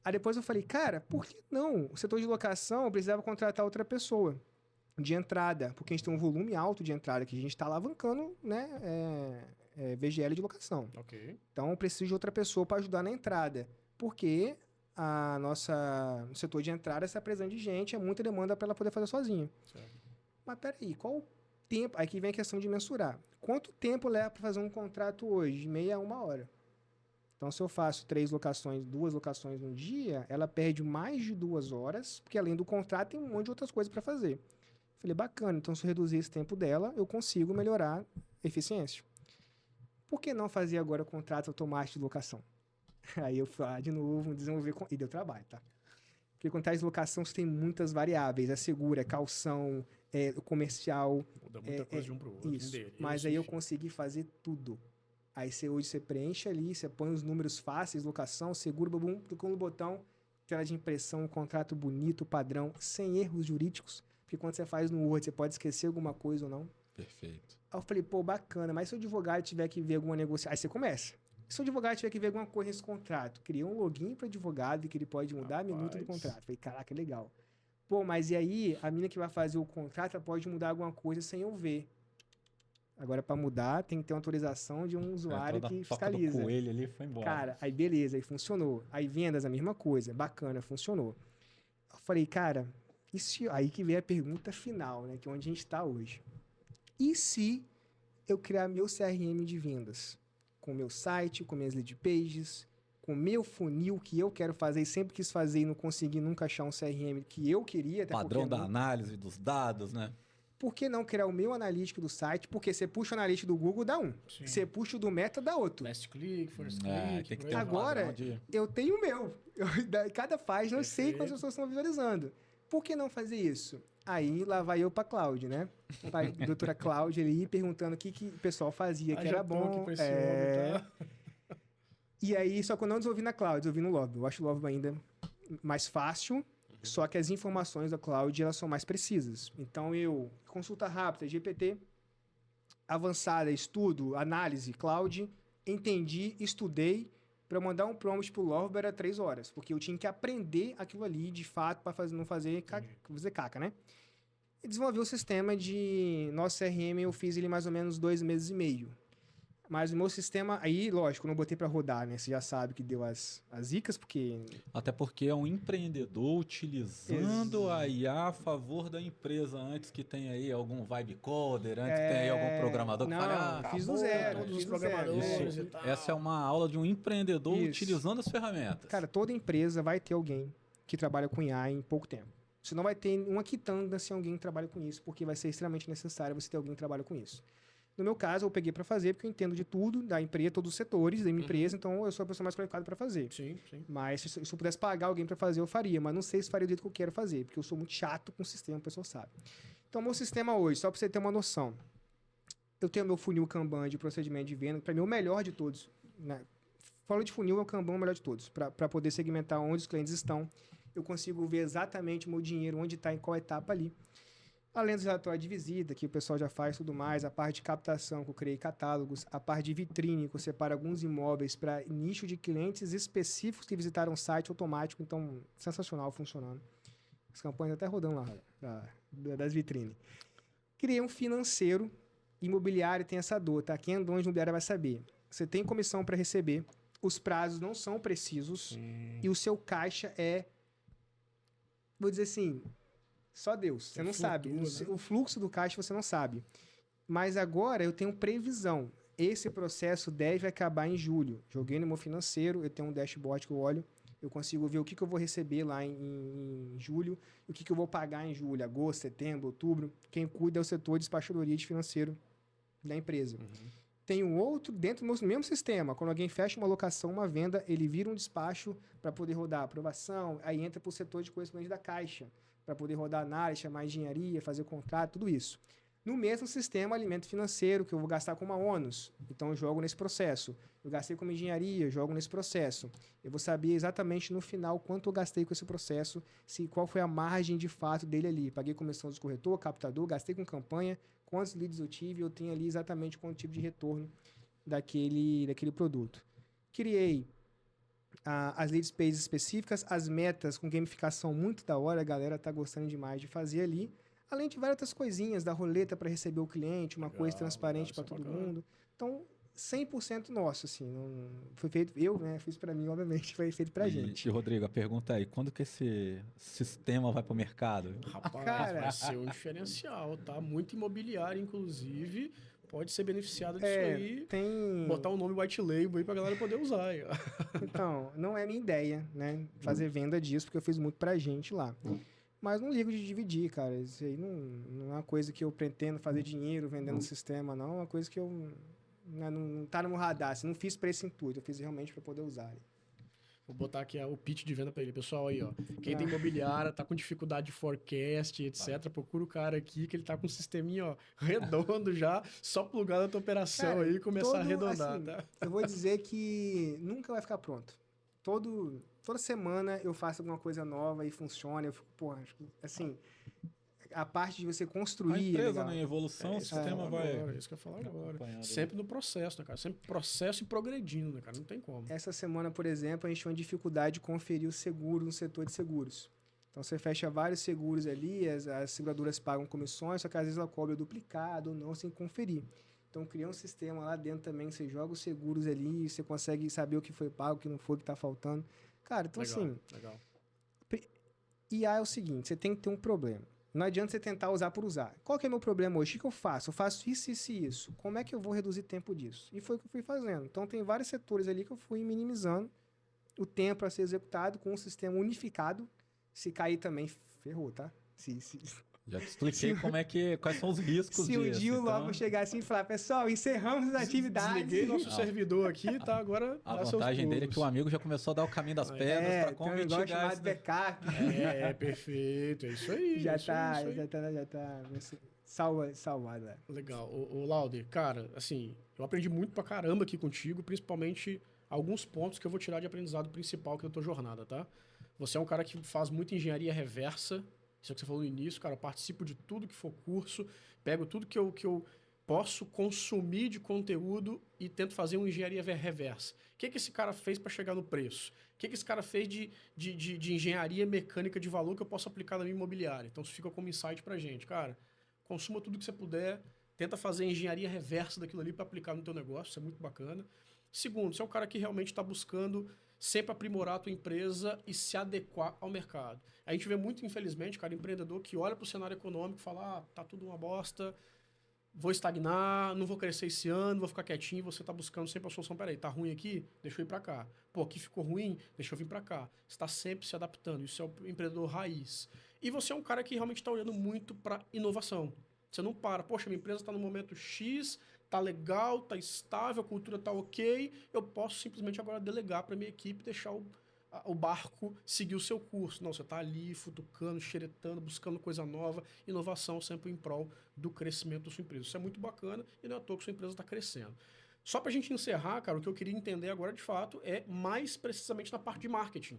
Aí depois eu falei, cara, por que não? O setor de locação eu precisava contratar outra pessoa de entrada, porque a gente tem um volume alto de entrada que a gente está alavancando, né? VGL de locação. Ok. Então eu preciso de outra pessoa para ajudar na entrada, porque o setor de entrada está precisando de gente, é muita demanda para ela poder fazer sozinha. Certo. Mas peraí, qual o tempo? Aqui vem a questão de mensurar. Quanto tempo leva para fazer um contrato hoje? De meia a 1 hora. Então, se eu faço 2 locações no dia, ela perde mais de 2 horas, porque além do contrato tem um monte de outras coisas para fazer. Falei, bacana, então se eu reduzir esse tempo dela, eu consigo melhorar a eficiência. Por que não fazer agora contratos automáticos de locação? Aí eu fui de novo, desenvolver, e deu trabalho, tá? Porque contrato de locação você tem muitas variáveis, é seguro, é calção, é comercial. Muda muita coisa de um pro outro. Isso, mas aí eu consegui fazer tudo. Aí hoje você preenche ali, você põe os números fáceis, locação, seguro, bum, clicou no botão, tela de impressão, um contrato bonito, padrão, sem erros jurídicos, porque quando você faz no Word, você pode esquecer alguma coisa ou não. Perfeito. Aí eu falei, pô, bacana, mas se o advogado tiver que ver alguma negociação... Aí você começa. Se o advogado tiver que ver alguma coisa nesse contrato, cria um login para o advogado que ele pode mudar a minuta do contrato. Falei, caraca, legal. Pô, mas e aí, a mina que vai fazer o contrato, ela pode mudar alguma coisa sem eu ver. Agora, para mudar, tem que ter uma autorização de um usuário que fiscaliza. Do coelho ali foi embora. Cara, aí beleza, aí funcionou. Aí vendas, a mesma coisa. Bacana, funcionou. Eu falei, cara, aí que veio a pergunta final, né? Que é onde a gente está hoje. E se eu criar meu CRM de vendas? Com meu site, com minhas lead pages, com meu funil que eu quero fazer e sempre quis fazer e não consegui nunca achar um CRM que eu queria. Até Padrão porque da análise dos dados, né? Por que não criar o meu analítico do site? Porque você puxa o analítico do Google, dá um. Sim. Você puxa o do Meta, dá outro. Last click, first É, click. tem que por ter aí um vai. Agora, padrão de... eu tenho o meu. Cada página eu sei quantas pessoas estão visualizando. Por que não fazer isso? Aí lá vai eu pra Cláudia, né? A doutora Cláudia ali perguntando o que o pessoal fazia, que já era tô aqui bom. com esse homem, tá? E aí, só que eu não desenvolvi na Cláudia, desenvolvi no Love. Eu acho o Love ainda mais fácil, só que as informações da Cláudia, elas são mais precisas. Então, consulta rápida, GPT, avançada, estudo, análise, Cloud, entendi, estudei, para mandar um prompt pro Love era 3 horas, porque eu tinha que aprender aquilo ali, de fato, para não fazer caca, né? E desenvolvi o sistema de... Nosso CRM, eu fiz ele mais ou menos 2 meses e meio. Mas o meu sistema, aí, lógico, eu não botei para rodar, né? Você já sabe que deu as zicas, porque... Até porque é um empreendedor utilizando a IA a favor da empresa, antes que tenha aí algum vibe coder, antes que tenha aí algum programador que fale, fiz do zero. Todos fiz os do zero. programadores isso, e tal. essa é uma aula de um empreendedor Isso. utilizando as ferramentas. Cara, toda empresa vai ter alguém que trabalha com IA em pouco tempo. Você não vai ter uma quitanda sem alguém que trabalha com isso, porque vai ser extremamente necessário você ter alguém que trabalha com isso. No meu caso, eu peguei para fazer, porque eu entendo de tudo, da empresa, todos os setores da minha empresa, então eu sou a pessoa mais qualificada para fazer. Sim, sim. Mas se eu pudesse pagar alguém para fazer, eu faria. Mas não sei se faria do jeito que eu quero fazer, porque eu sou muito chato com o sistema, a pessoa sabe. Então, meu sistema hoje, só para você ter uma noção, eu tenho meu funil Kanban de procedimento de venda, para mim é o melhor de todos. Né? Falando de funil, é o Kanban o melhor de todos, para poder segmentar onde os clientes estão. Eu consigo ver exatamente o meu dinheiro, onde está, em qual etapa ali. Além dos relatórios de visita, que o pessoal já faz tudo mais, a parte de captação, que eu criei catálogos, a parte de vitrine, que eu separo alguns imóveis para nicho de clientes específicos que visitaram o site automático, então, sensacional funcionando. As campanhas até rodando lá, das vitrines. Criei um financeiro, imobiliário tem essa dor, tá? Quem é dono de imobiliária vai saber. Você tem comissão para receber, os prazos não são precisos e o seu caixa vou dizer assim... Só Deus, você não sabe. Né? O fluxo do caixa você não sabe. Mas agora eu tenho previsão. Esse processo deve acabar em julho. Joguei no meu financeiro, eu tenho um dashboard que eu olho, eu consigo ver o que eu vou receber lá em julho, e o que eu vou pagar em julho, agosto, setembro, outubro. Quem cuida é o setor de despachadoria de financeiro da empresa. Tem um outro dentro do mesmo sistema. Quando alguém fecha uma locação, uma venda, ele vira um despacho para poder rodar a aprovação, aí entra para o setor de correspondente da Caixa, para poder rodar análise, chamar engenharia, fazer contrato, tudo isso. No mesmo sistema, alimento financeiro, que eu vou gastar com uma ônus. Então, eu jogo nesse processo. Eu gastei com engenharia, eu jogo nesse processo. Eu vou saber exatamente no final quanto eu gastei com esse processo, qual foi a margem de fato dele ali. Paguei comissão dos corretor, captador, gastei com campanha, quantos leads eu tive, eu tenho ali exatamente quanto tipo de retorno daquele produto. Criei as lead pages específicas, as metas com gamificação muito da hora, a galera tá gostando demais de fazer ali, além de várias outras coisinhas, da roleta para receber o cliente, uma coisa transparente para todo mundo. Então, 100% nosso, assim, não foi feito, fiz para mim, obviamente, foi feito pra gente. E Rodrigo, a pergunta é, quando que esse sistema vai pro mercado? Rapaz, Cara, vai ser um diferencial, tá? Muito imobiliário, inclusive, pode ser beneficiado disso aí. Botar um nome white label aí pra galera poder usar. Aí, ó. Então, não é minha ideia, né? Fazer venda disso, porque eu fiz muito pra gente lá. Mas não ligo de dividir, cara. Isso aí não é uma coisa que eu pretendo fazer dinheiro vendendo o sistema, não. É uma coisa que não tá no meu radar. Assim, não fiz pra esse intuito, eu fiz realmente pra poder usar. Vou botar aqui o pitch de venda pra ele. Pessoal, aí, ó. Quem tem imobiliária, tá com dificuldade de forecast, etc. Procura o cara aqui, que ele tá com um sisteminha, ó, redondo já. Só plugar na tua operação, cara, aí e começar a arredondar, assim, tá? Eu vou dizer que nunca vai ficar pronto. Toda semana eu faço alguma coisa nova e funciona. Eu fico, porra, assim... A parte de você construir... A empresa, né? Em evolução, o sistema vai... É isso que eu ia falar agora. Sempre no processo, né, cara? Sempre processo e progredindo, né, cara? Não tem como. Essa semana, por exemplo, a gente tinha uma dificuldade de conferir o seguro no setor de seguros. Então, você fecha vários seguros ali, as seguradoras pagam comissões, só que às vezes ela cobra duplicado ou não, sem conferir. Então, criar um sistema lá dentro também, você joga os seguros ali, você consegue saber o que foi pago, o que não foi, o que está faltando. Cara, então legal, assim... Legal. IA é o seguinte, você tem que ter um problema. Não adianta você tentar usar por usar. Qual que é o meu problema hoje? O que eu faço? Eu faço isso, isso e isso. Como é que eu vou reduzir tempo disso? E foi o que eu fui fazendo. Então, tem vários setores ali que eu fui minimizando o tempo a ser executado com um sistema unificado. Se cair também, ferrou, tá? Já te expliquei quais são os riscos se disso. o Gil logo chegar assim e falar, pessoal, encerramos as atividades. Desliguei nosso servidor aqui, tá? Agora a vantagem dele é que o amigo já começou a dar o caminho das pedras para como tem um mitigar chamado backup. Perfeito, é isso aí. Já tá salvado. Legal. Ô Lauder, cara, assim, eu aprendi muito pra caramba aqui contigo, principalmente alguns pontos que eu vou tirar de aprendizado principal aqui da tua jornada, tá? Você é um cara que faz muita engenharia reversa. Isso é o que você falou no início, cara. Eu participo de tudo que for curso, pego tudo que eu posso consumir de conteúdo e tento fazer uma engenharia reversa. O que esse cara fez para chegar no preço? O que esse cara fez de engenharia mecânica de valor que eu posso aplicar na minha imobiliária? Então, isso fica como insight pra gente. Cara, consuma tudo que você puder, tenta fazer engenharia reversa daquilo ali para aplicar no teu negócio, isso é muito bacana. Segundo, você é um cara que realmente está buscando sempre aprimorar a tua empresa e se adequar ao mercado. A gente vê muito, infelizmente, cara, empreendedor que olha para o cenário econômico e fala, tá tudo uma bosta, vou estagnar, não vou crescer esse ano, vou ficar quietinho, você tá buscando sempre a solução. Peraí, tá ruim aqui? Deixa eu ir para cá. Pô, aqui ficou ruim? Deixa eu vir para cá. Você está sempre se adaptando. Isso é o empreendedor raiz. E você é um cara que realmente está olhando muito para inovação. Você não para. Poxa, minha empresa está no momento X, tá legal, tá estável, a cultura tá ok, eu posso simplesmente agora delegar para minha equipe, deixar o barco seguir o seu curso. Não, você tá ali futucando, xeretando, buscando coisa nova, inovação sempre em prol do crescimento da sua empresa. Isso é muito bacana e não é à toa que sua empresa está crescendo. Só para a gente encerrar, cara, o que eu queria entender agora, de fato, é mais precisamente na parte de marketing.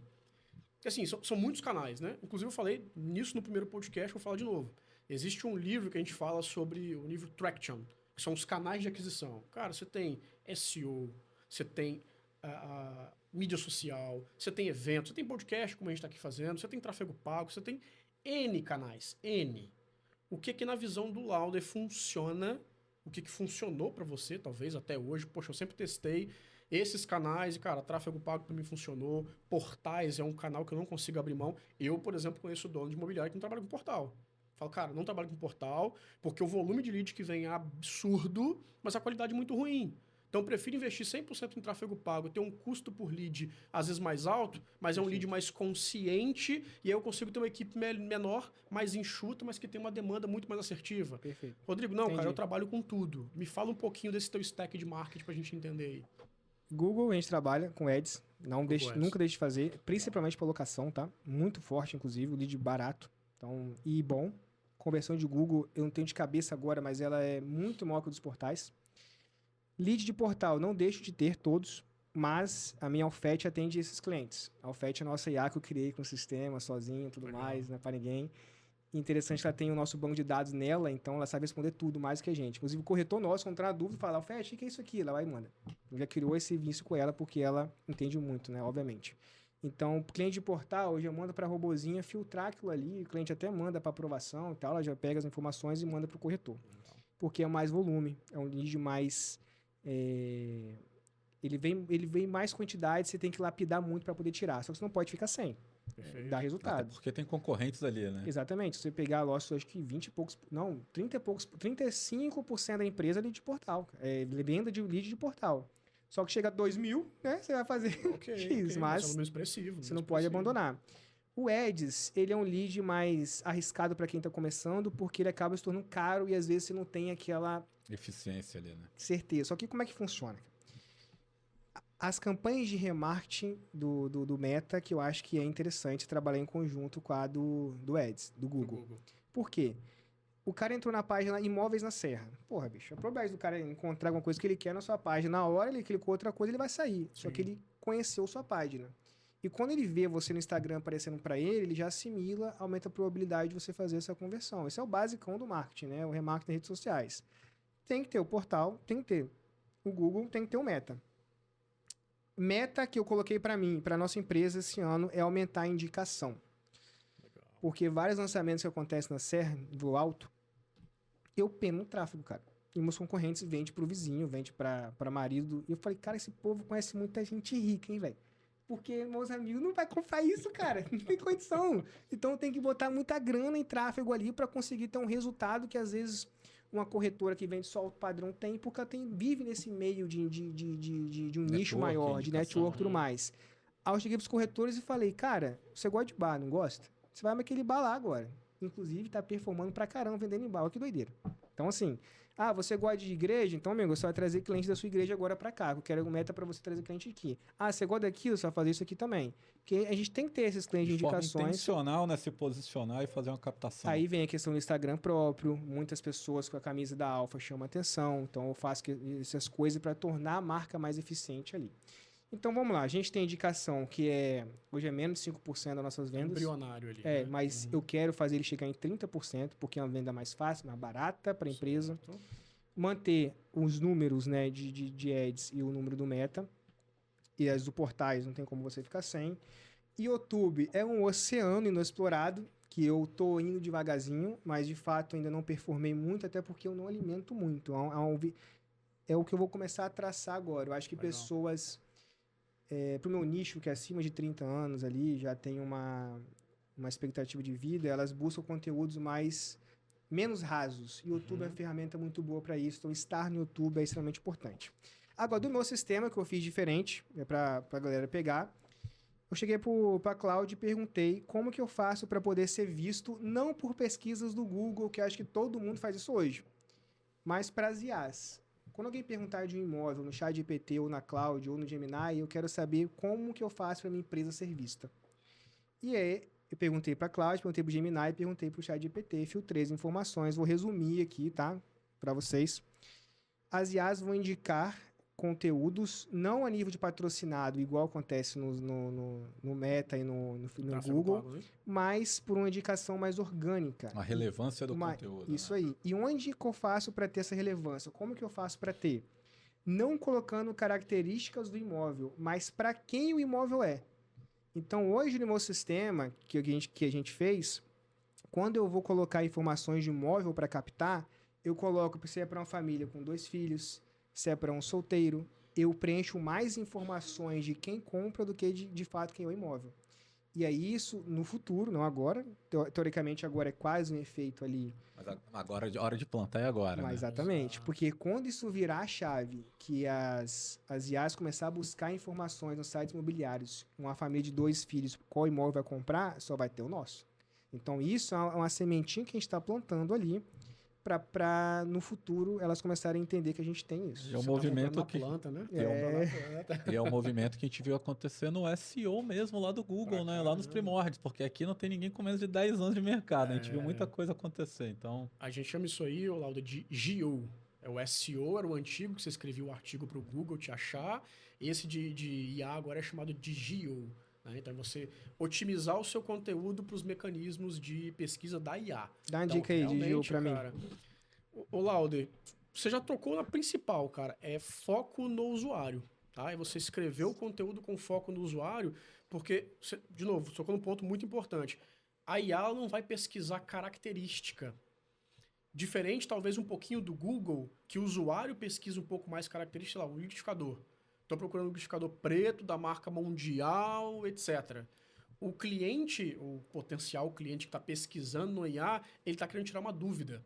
Porque, assim, são muitos canais, né? Inclusive, eu falei nisso no primeiro podcast, vou falar de novo. Existe um livro que a gente fala sobre o livro Traction, que são os canais de aquisição. Cara, você tem SEO, você tem mídia social, você tem eventos, você tem podcast, como a gente está aqui fazendo, você tem tráfego pago, você tem N canais, N. O que na visão do Lauder funciona, o que funcionou para você, talvez, até hoje. Poxa, eu sempre testei esses canais e, cara, tráfego pago para mim funcionou, portais é um canal que eu não consigo abrir mão. Eu, por exemplo, conheço dono de imobiliário que não trabalha com portal. Falo, cara, não trabalho com portal, porque o volume de lead que vem é absurdo, mas a qualidade é muito ruim. Então, eu prefiro investir 100% em tráfego pago, ter um custo por lead, às vezes mais alto, mas é um lead mais consciente, e aí eu consigo ter uma equipe menor, mais enxuta, mas que tem uma demanda muito mais assertiva. Perfeito. Rodrigo, não, Entendi. cara, eu trabalho com tudo. Me fala um pouquinho desse teu stack de marketing pra gente entender aí. Google, a gente trabalha com ads, Ads. nunca deixe de fazer, principalmente para locação, tá? Muito forte, inclusive, o lead barato, então, e bom. Conversão de Google, eu não tenho de cabeça agora, mas ela é muito maior que a dos portais. Lead de portal, não deixo de ter todos, mas a minha Alfete atende esses clientes. A Alfete é a nossa IA que eu criei com o sistema, sozinho, tudo Legal. mais, não é para ninguém. Interessante que ela tem o nosso banco de dados nela, então ela sabe responder tudo mais que a gente. Inclusive, o corretor nosso, quando entrar na dúvida, fala, Alfete, o que é isso aqui? Ela vai e manda. Eu já criou esse serviço com ela, porque ela entende muito, né? Obviamente. Então, o cliente de portal, hoje eu mando para a robozinha filtrar aquilo ali, o cliente até manda para aprovação e tal, ela já pega as informações e manda para o corretor. Porque é mais volume, é um lead mais... Ele vem mais quantidade, você tem que lapidar muito para poder tirar. Só que você não pode ficar sem. Perfeito. Dá resultado. Até porque tem concorrentes ali, né? Exatamente. Se você pegar lá, acho que 20 e poucos... Não, 30 e poucos... 35% da empresa é lead de portal. É venda de lead de portal. Só que chega a 2.000, né? Você vai fazer X, mas é um número expressivo. você não pode abandonar. O Ads, ele é um lead mais arriscado para quem está começando, porque ele acaba se tornando caro e às vezes você não tem aquela Eficiência ali, né? certeza. Só que como é que funciona? As campanhas de remarketing do Meta, que eu acho que é interessante trabalhar em conjunto com a do Ads, do Google. Por quê? O cara entrou na página Imóveis na Serra. Porra, bicho, a probabilidade do cara encontrar alguma coisa que ele quer na sua página, na hora ele clicou outra coisa, ele vai sair. Só que ele conheceu sua página. E quando ele vê você no Instagram aparecendo para ele já assimila, aumenta a probabilidade de você fazer essa conversão. Esse é o basicão do marketing, né? O remarketing nas redes sociais. Tem que ter o portal, tem que ter o Google, tem que ter o Meta. Meta que eu coloquei para mim, para nossa empresa esse ano, é aumentar a indicação. Legal. Porque vários lançamentos que acontecem na Serra, do Alto, eu peno o tráfego, cara. E meus concorrentes vendem pro vizinho, vende para marido. E eu falei, cara, esse povo conhece muita gente rica, hein, velho? porque meus amigos não vai comprar isso, cara. Não tem condição. Então tem que botar muita grana em tráfego ali para conseguir ter um resultado que às vezes uma corretora que vende só o padrão tem, porque ela vive nesse meio de um nicho maior, de network e tudo mais. Aí eu cheguei pros corretores e falei, cara, você gosta de bar, não gosta? Você vai naquele bar lá agora. Inclusive, tá performando pra caramba vendendo em bar. Olha que doideira. Então, assim, você gosta de igreja? Então, amigo, você vai trazer cliente da sua igreja agora pra cá. Eu quero uma meta pra você trazer cliente aqui. Você gosta daquilo? Você vai fazer isso aqui também. Porque a gente tem que ter esses clientes de indicações. Forma intencional, né? Se posicionar e fazer uma captação. Aí vem a questão do Instagram próprio. Muitas pessoas com a camisa da Alfa chamam atenção. Então, eu faço essas coisas para tornar a marca mais eficiente ali. Então, vamos lá. A gente tem indicação que hoje é menos de 5% das nossas vendas. Embrionário ali. Mas eu quero fazer ele chegar em 30%, porque é uma venda mais fácil, mais barata para a empresa. Manter os números, né, de ads e o número do meta. E as do portais, não tem como você ficar sem. E YouTube é um oceano inexplorado, que eu tô indo devagarzinho, mas de fato ainda não performei muito, até porque eu não alimento muito. É o que eu vou começar a traçar agora. Eu acho que pessoas... para o meu nicho, que é acima de 30 anos ali, já tem uma expectativa de vida, elas buscam conteúdos menos rasos. E o YouTube é uma ferramenta muito boa para isso, então estar no YouTube é extremamente importante. Agora, do meu sistema, que eu fiz diferente, para a galera pegar, eu cheguei para a Cláudia e perguntei como que eu faço para poder ser visto, não por pesquisas do Google, que eu acho que todo mundo faz isso hoje, mas para as IAs. Quando alguém perguntar de um imóvel no ChatGPT ou na Cloud ou no Gemini, eu quero saber como que eu faço para minha empresa ser vista. E aí, eu perguntei para a Cloud, perguntei para o Gemini, perguntei para o ChatGPT, filtrei as informações, vou resumir aqui, tá? Para vocês. As IAs vão indicar conteúdos, não a nível de patrocinado, igual acontece no Meta e no Google, pago, né? mas por uma indicação mais orgânica. A relevância do conteúdo. Isso aí. E onde que eu faço para ter essa relevância? Como que eu faço para ter? Não colocando características do imóvel, mas para quem o imóvel é. Então, hoje no meu sistema que a gente fez, quando eu vou colocar informações de imóvel para captar, eu coloco se é para uma família com 2 filhos, se é para um solteiro, eu preencho mais informações de quem compra do que de fato quem é o imóvel. E aí isso, no futuro, não agora, teoricamente agora é quase um efeito ali. Mas agora, hora de plantar é agora, né? Exatamente, porque quando isso virar a chave, que as IAs começar a buscar informações nos sites imobiliários, uma família de 2 filhos, qual imóvel vai comprar, só vai ter o nosso. Então isso é uma sementinha que a gente está plantando ali, para no futuro elas começarem a entender que a gente tem isso. É um movimento que planta, né? é um movimento que a gente viu acontecer no SEO mesmo lá do Google, né? Lá nos primórdios, porque aqui não tem ninguém com menos de 10 anos de mercado. A gente viu muita coisa acontecer, então... A gente chama isso aí, Lauda, de GEO. O SEO era o antigo, que você escrevia o artigo para o Google te achar. Esse de IA agora é chamado de GEO. Né? Então, você otimizar o seu conteúdo para os mecanismos de pesquisa da IA. Dá uma dica aí de GEO para mim. Ô, Lauder, você já tocou na principal, cara. É foco no usuário. Tá? É você escrever o conteúdo com foco no usuário, porque, de novo, tocou num ponto muito importante. A IA não vai pesquisar característica. Diferente, talvez, um pouquinho do Google, que o usuário pesquisa um pouco mais característica, sei lá, o liquidificador. Estou procurando um liquidificador preto da marca mundial, etc. O cliente, o potencial cliente que está pesquisando no IA, ele está querendo tirar uma dúvida.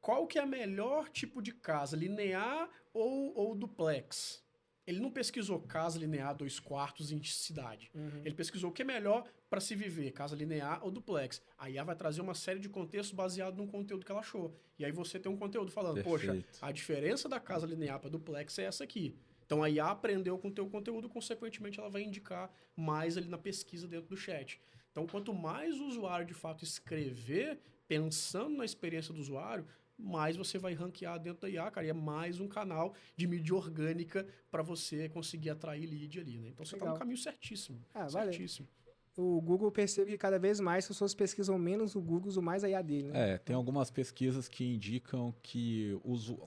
Qual que é o melhor tipo de casa, linear ou duplex? Ele não pesquisou casa linear 2 quartos em cidade. Ele pesquisou o que é melhor para se viver, casa linear ou duplex. A IA vai trazer uma série de contextos baseado no conteúdo que ela achou. E aí você tem um conteúdo falando, Perfeito. poxa, a diferença da casa linear para duplex é essa aqui. Então a IA aprendeu com o teu conteúdo, consequentemente ela vai indicar mais ali na pesquisa dentro do chat. Então quanto mais o usuário de fato escrever, pensando na experiência do usuário, mais você vai ranquear dentro da IA, cara, e é mais um canal de mídia orgânica para você conseguir atrair lead ali, né? Então você está no caminho certíssimo. Certíssimo. O Google percebe que cada vez mais as pessoas pesquisam menos o Google, usam mais a IA dele, né? Tem algumas pesquisas que indicam que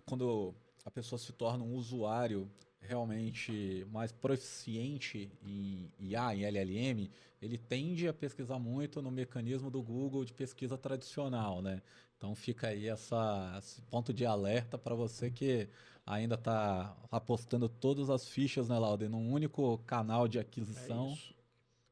quando a pessoa se torna um usuário realmente mais proficiente em IA, em LLM, ele tende a pesquisar muito no mecanismo do Google de pesquisa tradicional, né? Então, Então fica aí esse ponto de alerta para você que ainda está apostando todas as fichas, né, Lauder, num único canal de aquisição. isso.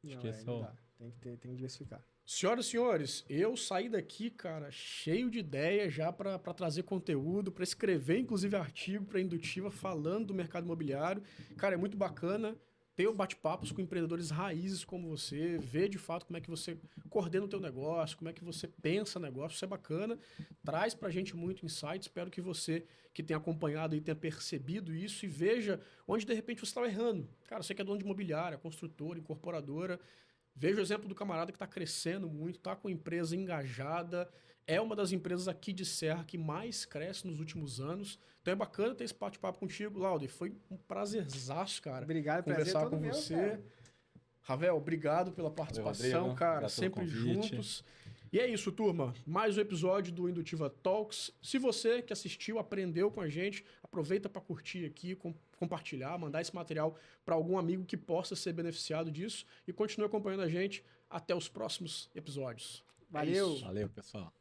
Acho Não, que esse não dá. Tem que diversificar. Senhoras e senhores, eu saí daqui, cara, cheio de ideia já para trazer conteúdo, para escrever, inclusive, artigo para Indutiva falando do mercado imobiliário. Cara, é muito bacana ter bate-papos com empreendedores raízes como você, ver de fato como é que você coordena o teu negócio, como é que você pensa negócio, isso é bacana. Traz pra gente muito insight, espero que você que tenha acompanhado e tenha percebido isso e veja onde de repente você estava errando. Cara, você que é dono de imobiliária, construtora, incorporadora, veja o exemplo do camarada que está crescendo muito, está com a empresa engajada, é uma das empresas aqui de Serra que mais cresce nos últimos anos. Então é bacana ter esse bate-papo contigo, Lauder. Foi um prazerzaço, cara, Obrigado, conversar prazer é todo com meu, você. cara. Ravel, obrigado pela participação, Rodrigo. cara, Obrigado pelo sempre convite. juntos. E é isso, turma. Mais um episódio do Indutiva Talks. Se você que assistiu, aprendeu com a gente, aproveita para curtir aqui, compartilhar, mandar esse material para algum amigo que possa ser beneficiado disso e continue acompanhando a gente até os próximos episódios. É Valeu. isso. Valeu, pessoal.